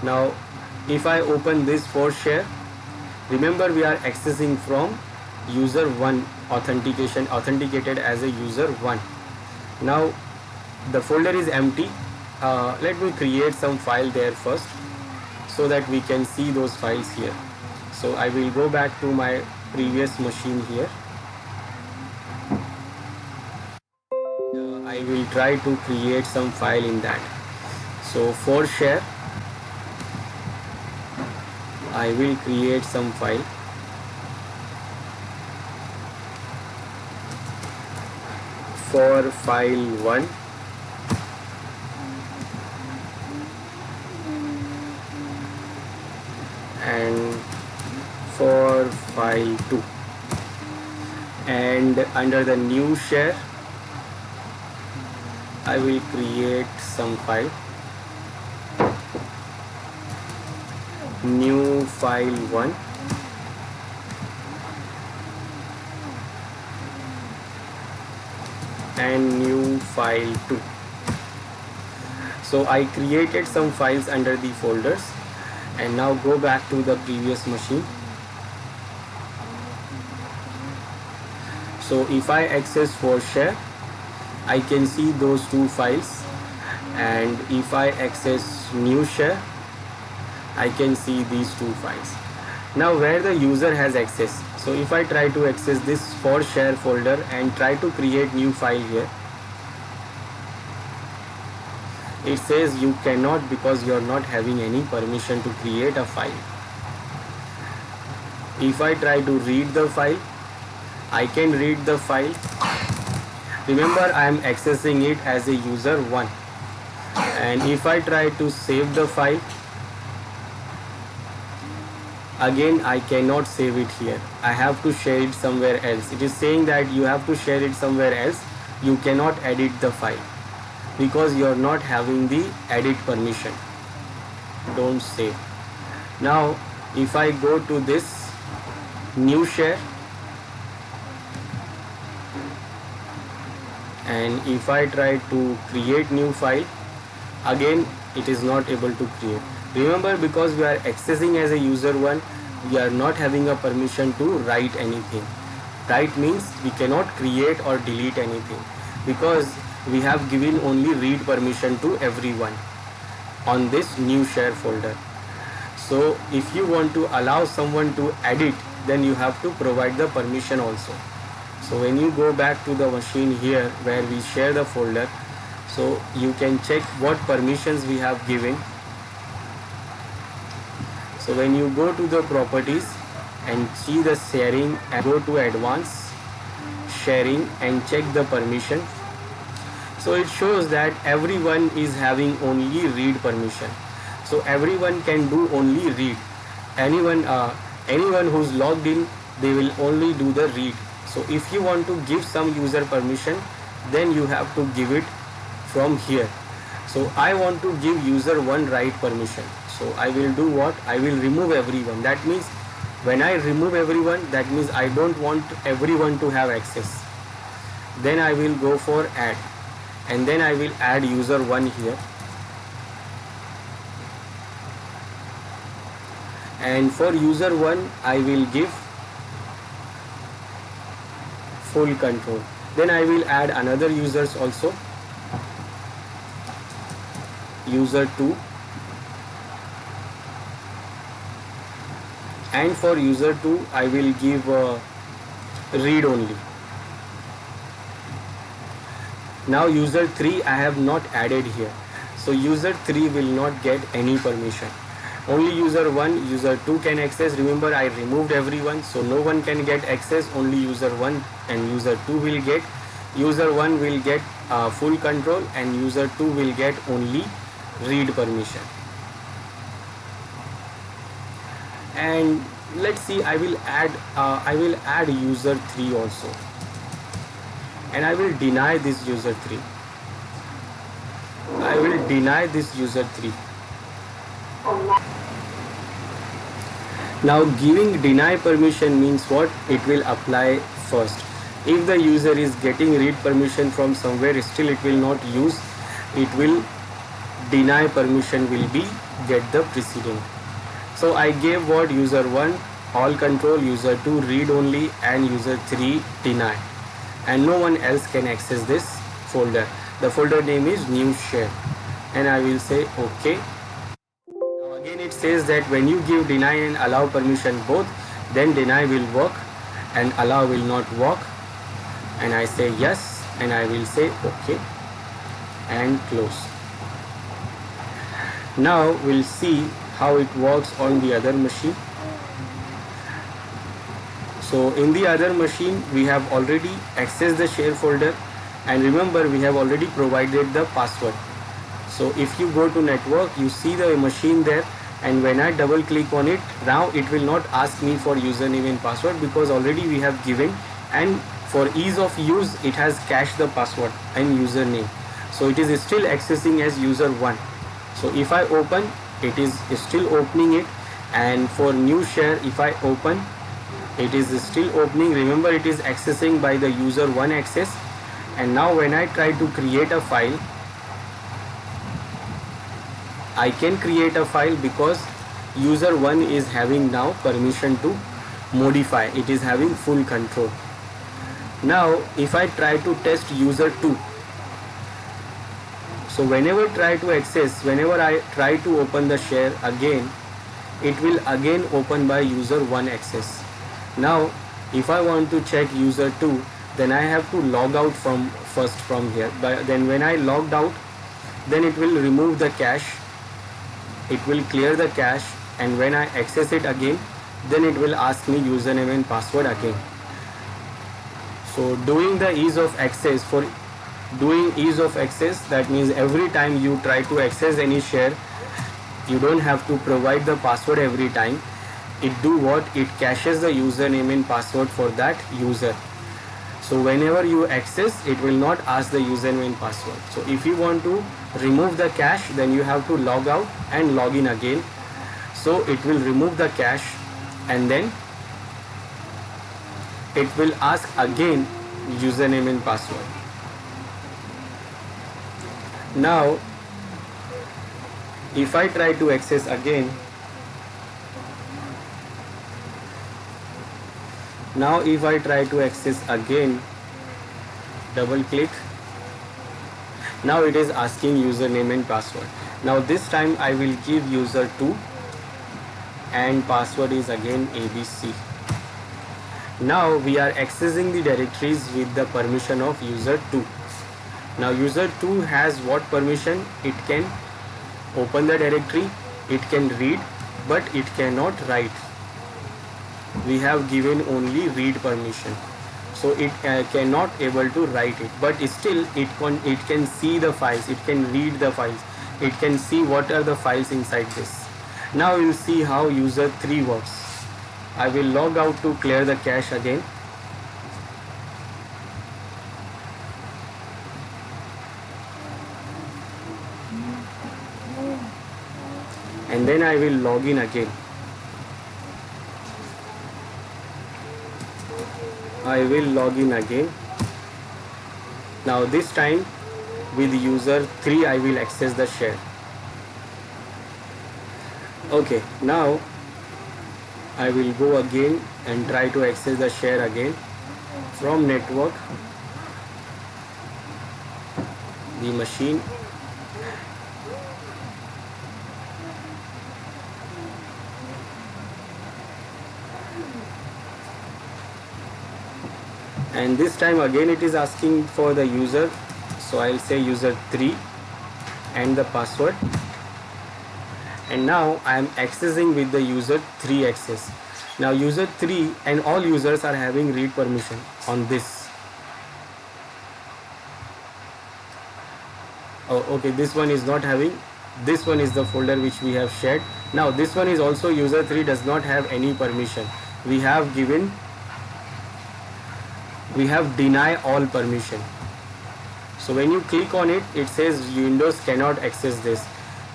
Now if I open this for share, remember we are accessing from user 1 authenticated as a user 1. Now the folder is empty. Let me create some file there first so that we can see those files here. So I will go back to my previous machine here. I will try to create some file in that. So for share, I will create some file. For file 1, and for file 2, and under the new share I will create some file, new file 1, and new file 2. So I created some files under the folders, and now go back to the previous machine. So if I access for share, I can see those two files, and if I access new share, I can see these two files. Now where the user has access, So if I try to access this for share folder and try to create new file here, it says you cannot because you are not having any permission to create a file. If I try to read the file, I can read the file. Remember, I am accessing it as a user 1. And if I try to save the file, again I cannot save it here. I have to share it somewhere else. It is saying that you have to share it somewhere else. You cannot edit the file because you are not having the edit permission. Don't save. Now if I go to this new share, and if I try to create new file, again it is not able to create. Remember, because we are accessing as a user 1, we are not having a permission to write anything. Write means we cannot create or delete anything because we have given only read permission to everyone on this new share folder. So if you want to allow someone to edit, then you have to provide the permission also. So when you go back to the machine here where we share the folder, so you can check what permissions we have given. So when you go to the properties and see the sharing and go to advanced sharing and check the permission, so it shows that everyone is having only read permission. So everyone can do only read. Anyone who's logged in, they will only do the read. So if you want to give some user permission, then you have to give it from here. So I want to give user 1 write permission. So I will do what? I will remove everyone. That means when I remove everyone, that means I don't want everyone to have access. Then I will go for add, and then I will add user 1 here. And for user 1, I will give full control. Then I will add another users also, user 2, and for user 2 I will give read only. Now user 3 I have not added here, so user 3 will not get any permission. Only user 1, user 2 can access. Remember, I removed everyone, so no one can get access. Only user 1 and user 2 will get. User 1 will get full control and user 2 will get only read permission. And let's see, I will add user 3 also, and I will deny this user 3. I will deny this user 3. Now giving deny permission means what? It will apply first. If the user is getting read permission from somewhere, still it will not use, it will deny permission will be get the precedent. So I gave what? User 1 all control, user 2 read only, and user 3 deny, and no one else can access this folder. The folder name is new share, and I will say OK. Now again it says that when you give deny and allow permission both, then deny will work and allow will not work, and I say yes, and I will say OK and close. Now we'll see how it works on the other machine. So in the other machine we have already accessed the share folder, and remember we have already provided the password. So if you go to network, you see the machine there, and when I double click on it, now it will not ask me for username and password because already we have given, and for ease of use it has cached the password and username. So it is still accessing as user 1. So if I open, it is still opening it, and for new share if I open, it is still opening. Remember, it is accessing by the user 1 access. And now when I try to create a file, I can create a file because user 1 is having now permission to modify. It is having full control. Now if I try to test user 2, so whenever I try to open the share again, it will again open by user 1 access. Now If I want to check user 2, then I have to log out from here. But then when I logged out, then it will remove the cache, it will clear the cache, and when I access it again, then it will ask me username and password again. So doing ease of access, that means every time you try to access any share, you don't have to provide the password every time. It do what? It caches the username and password for that user. So whenever you access, it will not ask the username and password. So if you want to remove the cache, then you have to log out and log in again. So it will remove the cache, and then it will ask again username and password. Now if I try to access again, double click, now it is asking username and password. Now this time I will give user 2 and password is again ABC. Now we are accessing the directories with the permission of user 2. Now user 2 has what permission? It can open the directory, it can read, but it cannot write. We have given only read permission, so it cannot able to write it, but still it can see the files, it can read the files, it can see what are the files inside this. Now we'll see how user 3 works. I will log out to clear the cache again. And then I will log in again. Now this time with user 3 I will access the share. Okay, now I will go again and try to access the share again from network, the machine. And this time again it is asking for the user, so I'll say user 3 and the password. And now I am accessing with the user 3 access. Now user 3 and all users are having read permission on this. Oh, okay, this one is not having. This one is the folder which we have shared. Now this one is also user 3 does not have any permission. We have deny all permission. So when you click on it, it says Windows cannot access this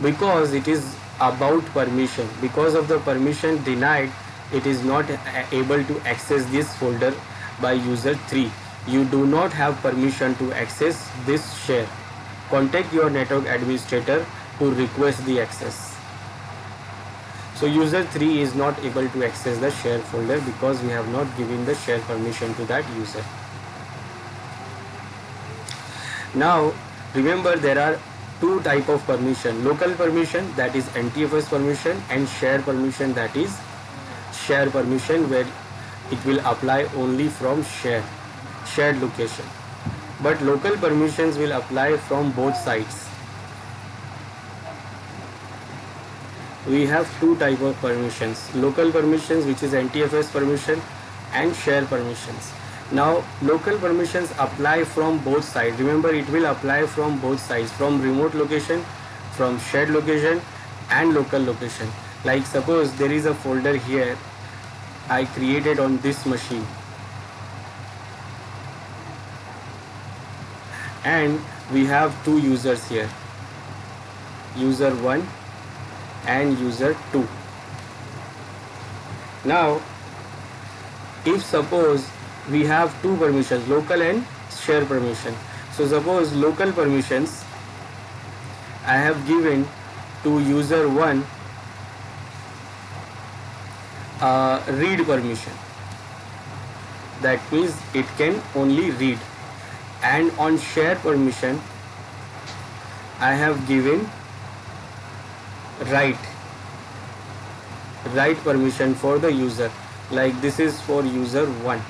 because it is about permission. Because of the permission denied, it is not able to access this folder by user 3. You do not have permission to access this share. Contact your network administrator to request the access. So user 3 is not able to access the share folder because we have not given the share permission to that user. Now remember, there are two type of permission: local permission, that is NTFS permission, and share permission, that is share permission, where it will apply only from shared location. But local permissions will apply from both sides. We have two type of permissions: local permissions, which is NTFS permission, and share permissions. Now local permissions apply from both sides. Remember, it will apply from both sides, from remote location, from shared location, and local location. Like suppose there is a folder here I created on this machine, and we have two users here, user 1 and user 2. Now if suppose we have two permissions, local and share permission. So suppose local permissions I have given to user 1 read permission, that means it can only read, and on share permission I have given write permission for the user. like this is for user 1,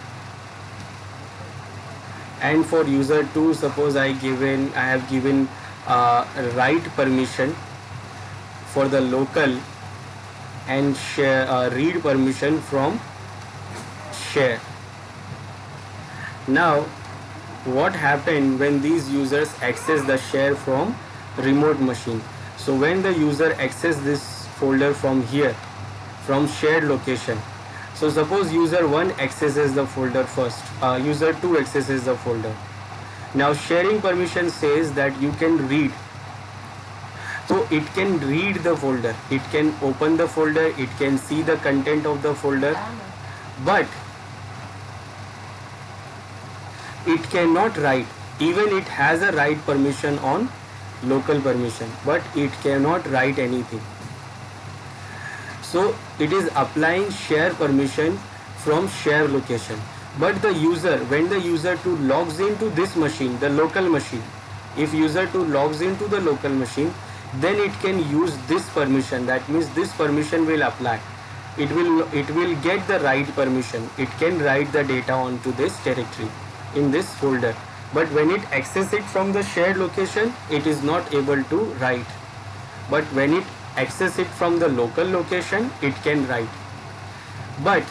and for user 2 suppose I have given write permission for the local and share read permission from share. Now what happened when these users access the share from remote machine? So when the user access this folder from here, from shared location, so suppose user 1 accesses the folder first, user 2 accesses the folder. Now sharing permission says that you can read. So it can read the folder, it can open the folder, it can see the content of the folder, but it cannot write. Even it has a write permission on local permission, but it cannot write anything. So it is applying share permission from share location. But the user, when the user 2 logs into this machine, the local machine, if user 2 logs into the local machine, then it can use this permission. That means this permission will apply. It will get the write permission. It can write the data onto this directory in this folder. But when it accesses it from the shared location, it is not able to write. But when it accesses it from the local location, it can write. But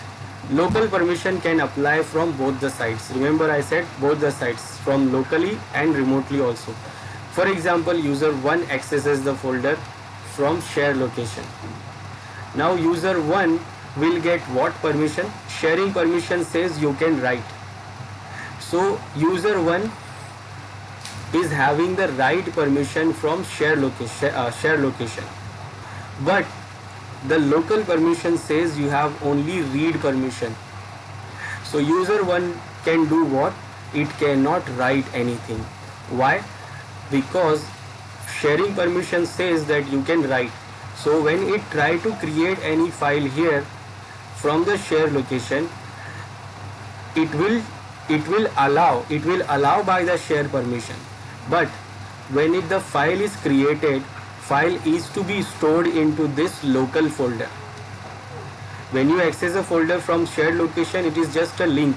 local permission can apply from both the sides. Remember I said both the sides, from locally and remotely also. For example, user 1 accesses the folder from share location. Now user 1 will get what permission? Sharing permission says you can write. So user 1 is having the write permission from share location. But the local permission says you have only read permission. So user 1 can do what? It cannot write anything. Why? Because sharing permission says that you can write. So when it try to create any file here from the share location, it will allow by the share permission. But when the file is created, file is to be stored into this local folder. When you access a folder from shared location, it is just a link.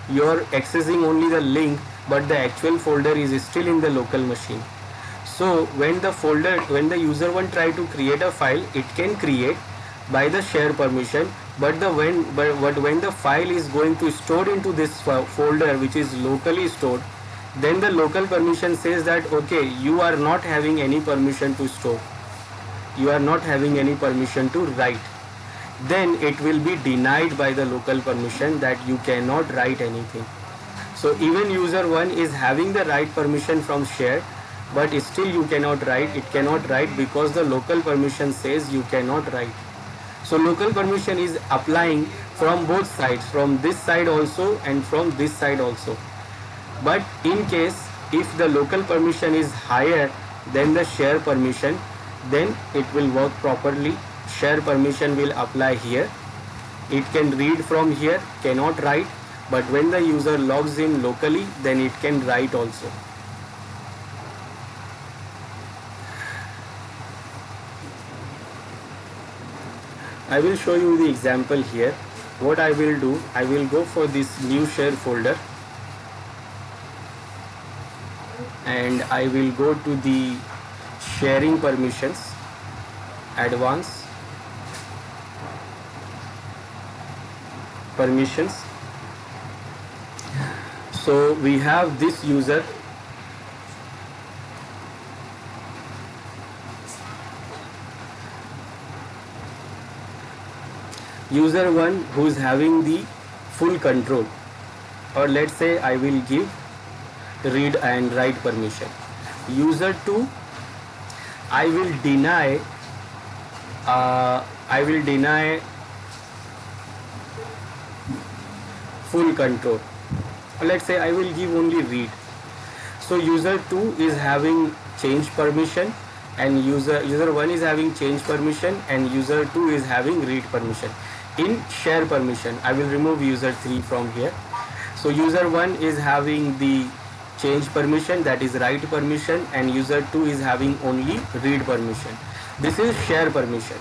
You are accessing only the link, but the actual folder is still in the local machine. So when the user 1 try to create a file, it can create by the share permission, but when the file is going to store into this folder which is locally stored, then the local permission says that okay, you are not having any permission to store, you are not having any permission to write. Then it will be denied by the local permission that you cannot write anything. So even user 1 is having the write permission from share, but still you cannot write. It cannot write because the local permission says you cannot write. So local permission is applying from both sides, from this side also and from this side also. But in case if the local permission is higher than the share permission, then it will work properly. Share permission will apply here. It can read from here, cannot write, but when the user logs in locally, then it can write also. I will show you the example here. What I will do, I will go for this new share folder and I will go to the sharing permissions, advanced permissions. So we have this user, user 1 who is having the full control, or let's say I will give read and write permission. User 2, I will deny full control. Let's say I will give only read. So user 2 is having change permission and user 1 is having change permission and user 2 is having read permission. In share permission, I will remove user 3 from here. So user 1 is having the change permission, that is write permission, and user 2 is having only read permission. This is share permission.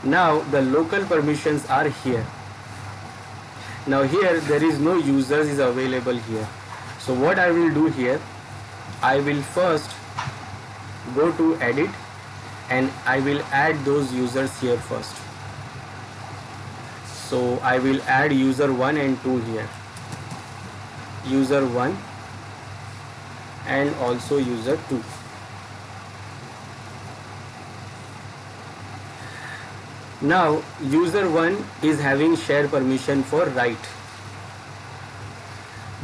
Now the local permissions are here. Now here there is no users is available here. So what I will do here, I will first go to edit and I will add those users here first. So I will add user 1 and 2 here. User 1 and also user 2. Now user 1 is having share permission for write,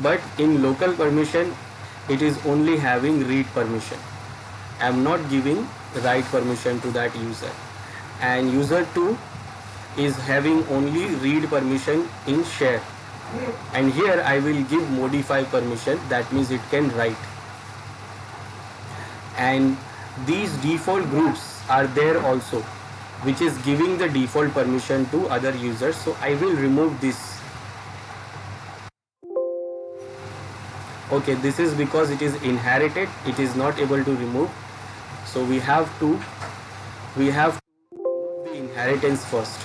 but in local permission it is only having read permission. I am not giving write permission to that user. And user 2 is having only read permission in share, and here I will give modify permission, that means it can write. And these default groups are there also, which is giving the default permission to other users. So I will remove this. Okay, this is because it is inherited, it is not able to remove. So we have to remove the inheritance first.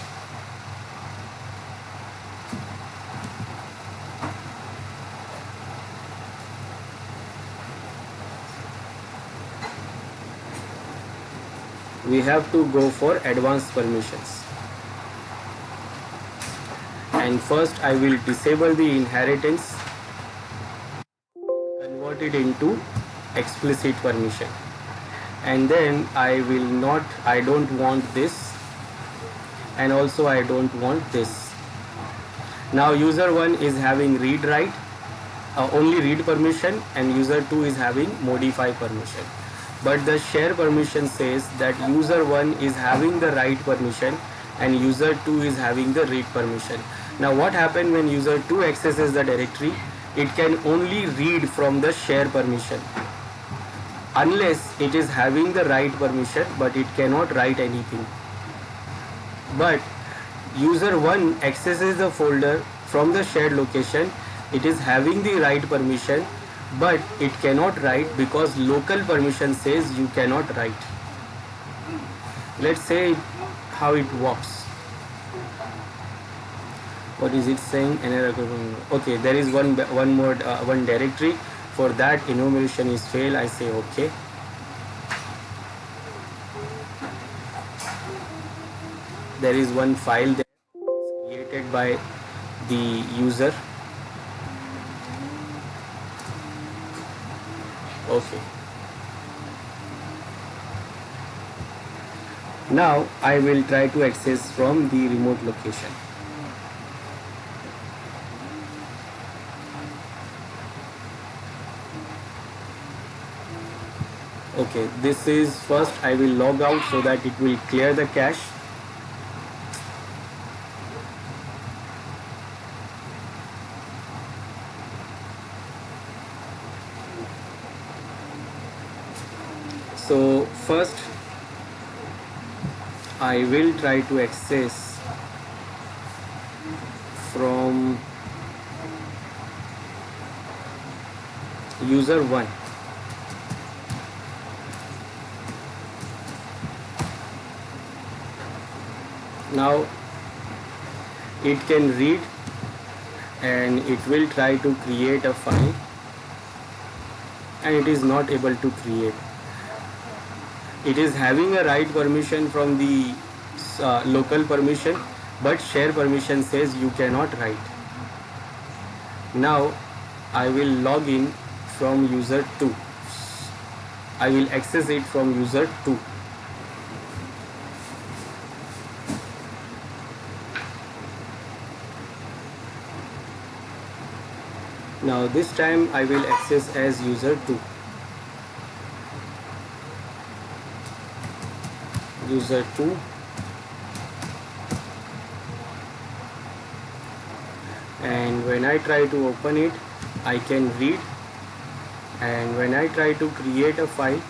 We have to go for advanced permissions, and first I will disable the inheritance, convert it into explicit permission, and then I don't want this, and also I don't want this. Now user 1 is having read write, only read permission, and user 2 is having modify permission. But the share permission says that user 1 is having the write permission and user 2 is having the read permission. Now what happens when user 2 accesses the directory? It can only read from the share permission, unless it is having the write permission, but it cannot write anything. But user 1 accesses the folder from the shared location, it is having the write permission, but it cannot write because local permission says you cannot write. Let's say how it works. What is it saying? Okay, there is one directory. For that enumeration is failed. I say okay. There is one file that is created by the user. Okay. Now I will try to access from the remote location. Okay, this is first I will log out so that it will clear the cache. So first I will try to access from user 1. Now it can read and it will try to create a file, and it is not able to create. It is having a write permission from the local permission, but share permission says you cannot write. Now I will log in from user 2. I will access it from user 2. Now this time I will access as user 2. User 2. And when I try to open it, I can read, and when I try to create a file,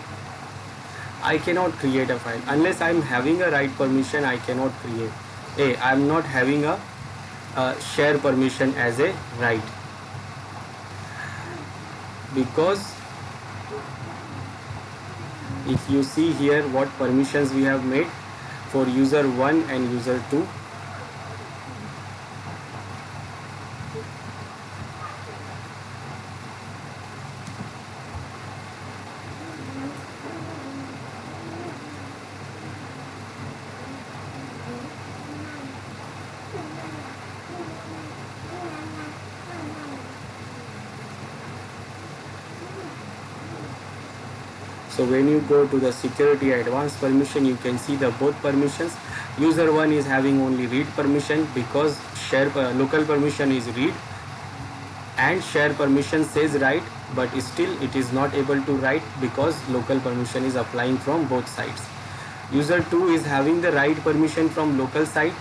I cannot create a file unless I am having a write permission. I cannot create. I am not having a share permission as a write, because if you see here what permissions we have made for user 1 and user 2. So when you go to the security advanced permission, you can see the both permissions. User 1 is having only read permission because local permission is read, and share permission says write, but still it is not able to write because local permission is applying from both sides. User 2 is having the write permission from local side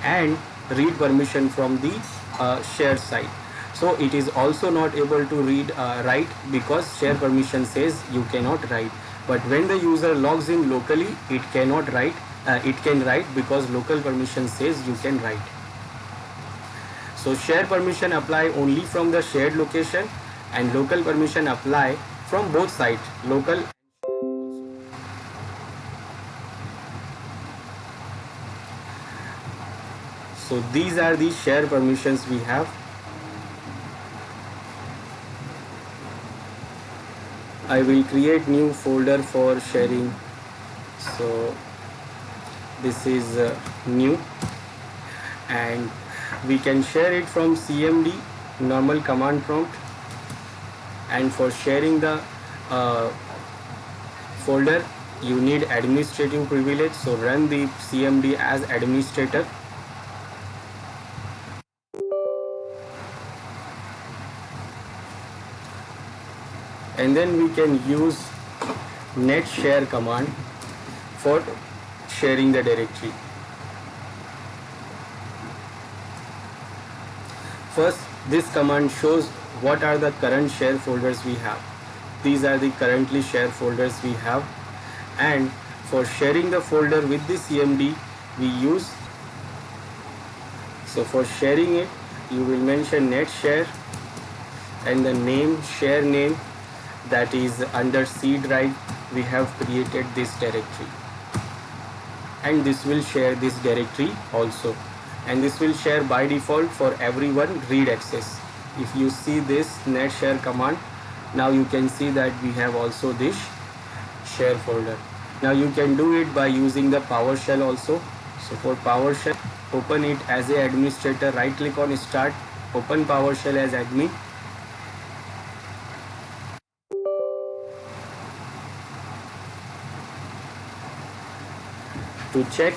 and read permission from the shared side. So it is also not able to write because share permission says you cannot write. But when the user logs in locally, it cannot write. It can write because local permission says you can write. So share permission apply only from the shared location, and local permission apply from both sides, local. So these are the share permissions we have. I will create new folder for sharing. So this is new, and we can share it from CMD, normal command prompt. And for sharing the folder, you need administrative privilege, so run the CMD as administrator. And then we can use net share command for sharing the directory. First, this command shows what are the current share folders we have. These are the currently share folders we have, and for sharing the folder with the CMD we use. So for sharing it, you will mention net share and the name, share name, that is under C drive we have created this directory, and this will share this directory also, and this will share by default for everyone read access. If you see this net share command, now you can see that we have also this share folder. Now you can do it by using the PowerShell also. So for PowerShell, open it as a administrator, right click on start, open PowerShell as admin. To check,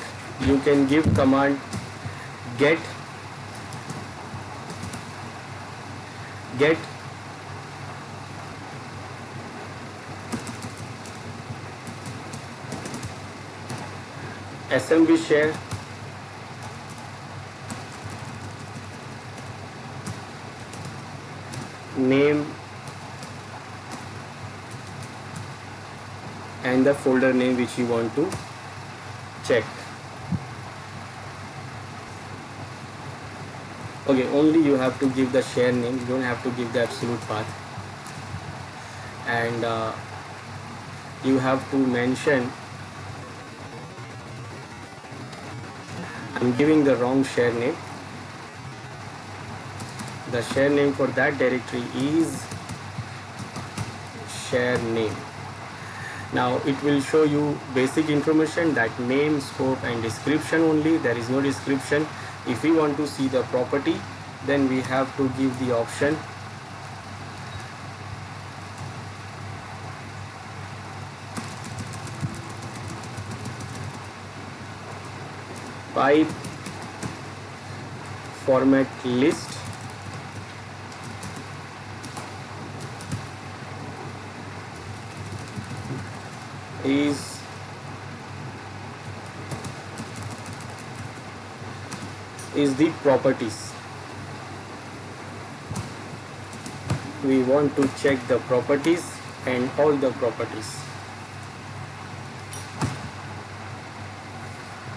you can give command get SMB share name and the folder name which you want to check. Okay, only you have to give the share name, you don't have to give the absolute path. And you have to mention, I'm giving the wrong share name. The share name for that directory is share name. Now it will show you basic information, that name, scope and description only. There is no description. If we want to see the property, then we have to give the option pipe format list is the properties. We want to check the properties and all the properties.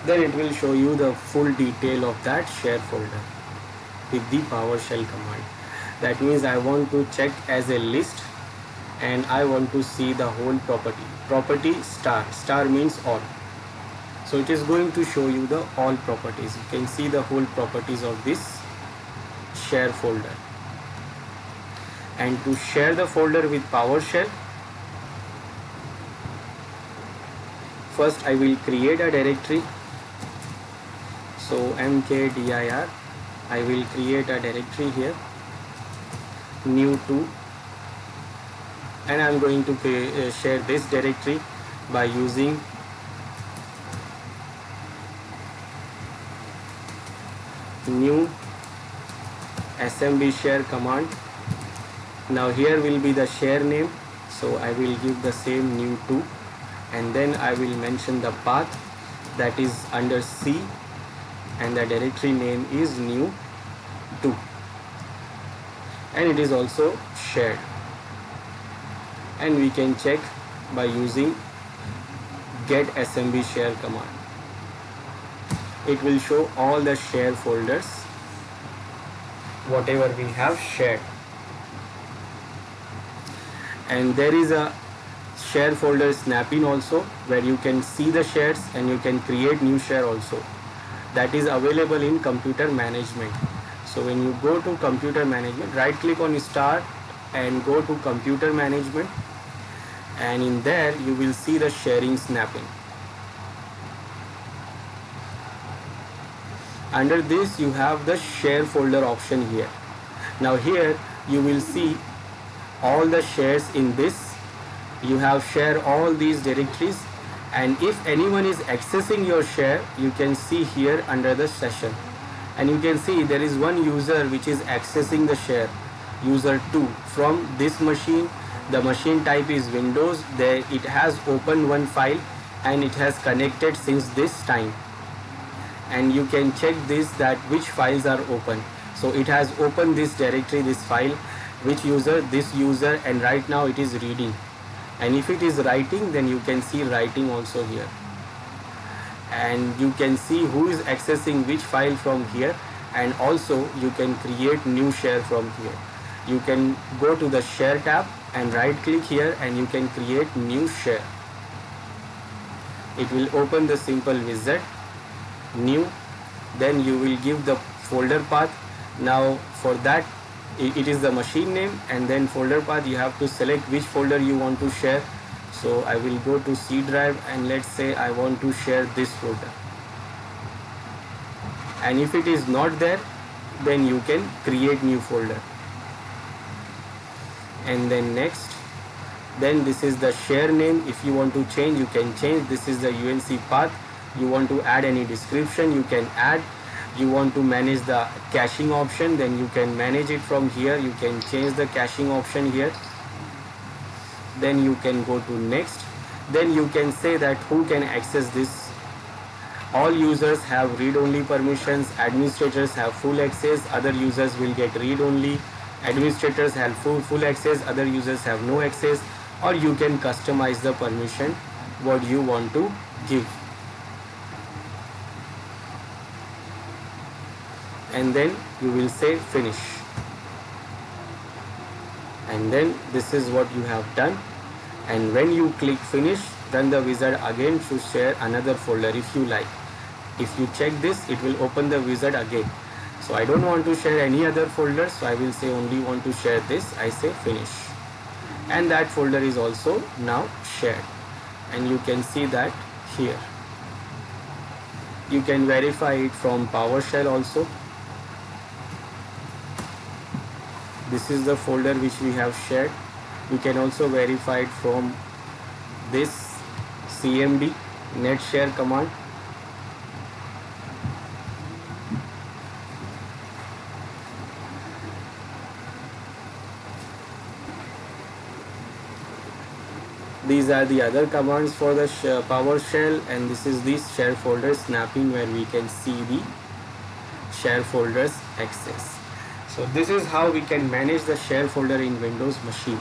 Then it will show you the full detail of that share folder with the PowerShell command. That means I want to check as a list and I want to see the whole property. Property star means all. So it is going to show you the all properties. You can see the whole properties of this share folder. And to share the folder with PowerShell, first I will create a directory. So mkdir, I will create a directory here, new to and I'm going to share this directory by using new smb share command. Now here will be the share name, so I will give the same new2, and then I will mention the path, that is under C, and the directory name is new2, and it is also shared. And we can check by using get smb share command. It will show all the share folders whatever we have shared. And there is a share folder snap-in also, where you can see the shares and you can create new share also. That is available in computer management. So when you go to computer management, right click on start and go to computer management, and in there you will see the sharing snap-in. Under this you have the share folder option here. Now here you will see all the shares in this. You have shared all these directories, and if anyone is accessing your share, you can see here under the session, and you can see there is one user which is accessing the share, user 2, from this machine. The machine type is Windows. There it has opened one file and it has connected since this time, and you can check this, that which files are open. So it has opened this directory, this file, which user, this user, and right now it is reading. And if it is writing, then you can see writing also here, and you can see who is accessing which file from here, and also you can create new share from here. You can go to the share tab and right click here and you can create new share. It will open the simple wizard, new, then you will give the folder path. Now for that it is the machine name, and then folder path you have to select which folder you want to share. So I will go to C drive, and let's say I want to share this folder, and if it is not there, then you can create new folder. And then next, then this is the share name. If you want to change, you can change. This is the UNC path. You want to add any description, you can add. You want to manage the caching option, then you can manage it from here. You can change the caching option here. Then you can go to next. Then you can say that who can access this. All users have read-only permissions. Administrators have full access. Other users will get read-only. Administrators have full access. Other users have no access. Or you can customize the permission what you want to give. And then you will say finish, and then this is what you have done. And when you click finish, then the wizard again should share another folder if you like. If you check this, it will open the wizard again. So I don't want to share any other folder, so I will say only want to share this. I say finish, and that folder is also now shared, and you can see that here. You can verify it from PowerShell also. This is the folder which we have shared. You can also verify it from this cmd net share command. These are the other commands for the PowerShell, and this is this share folder snapping, where we can see the share folders access. So this is how we can manage the share folder in Windows machine.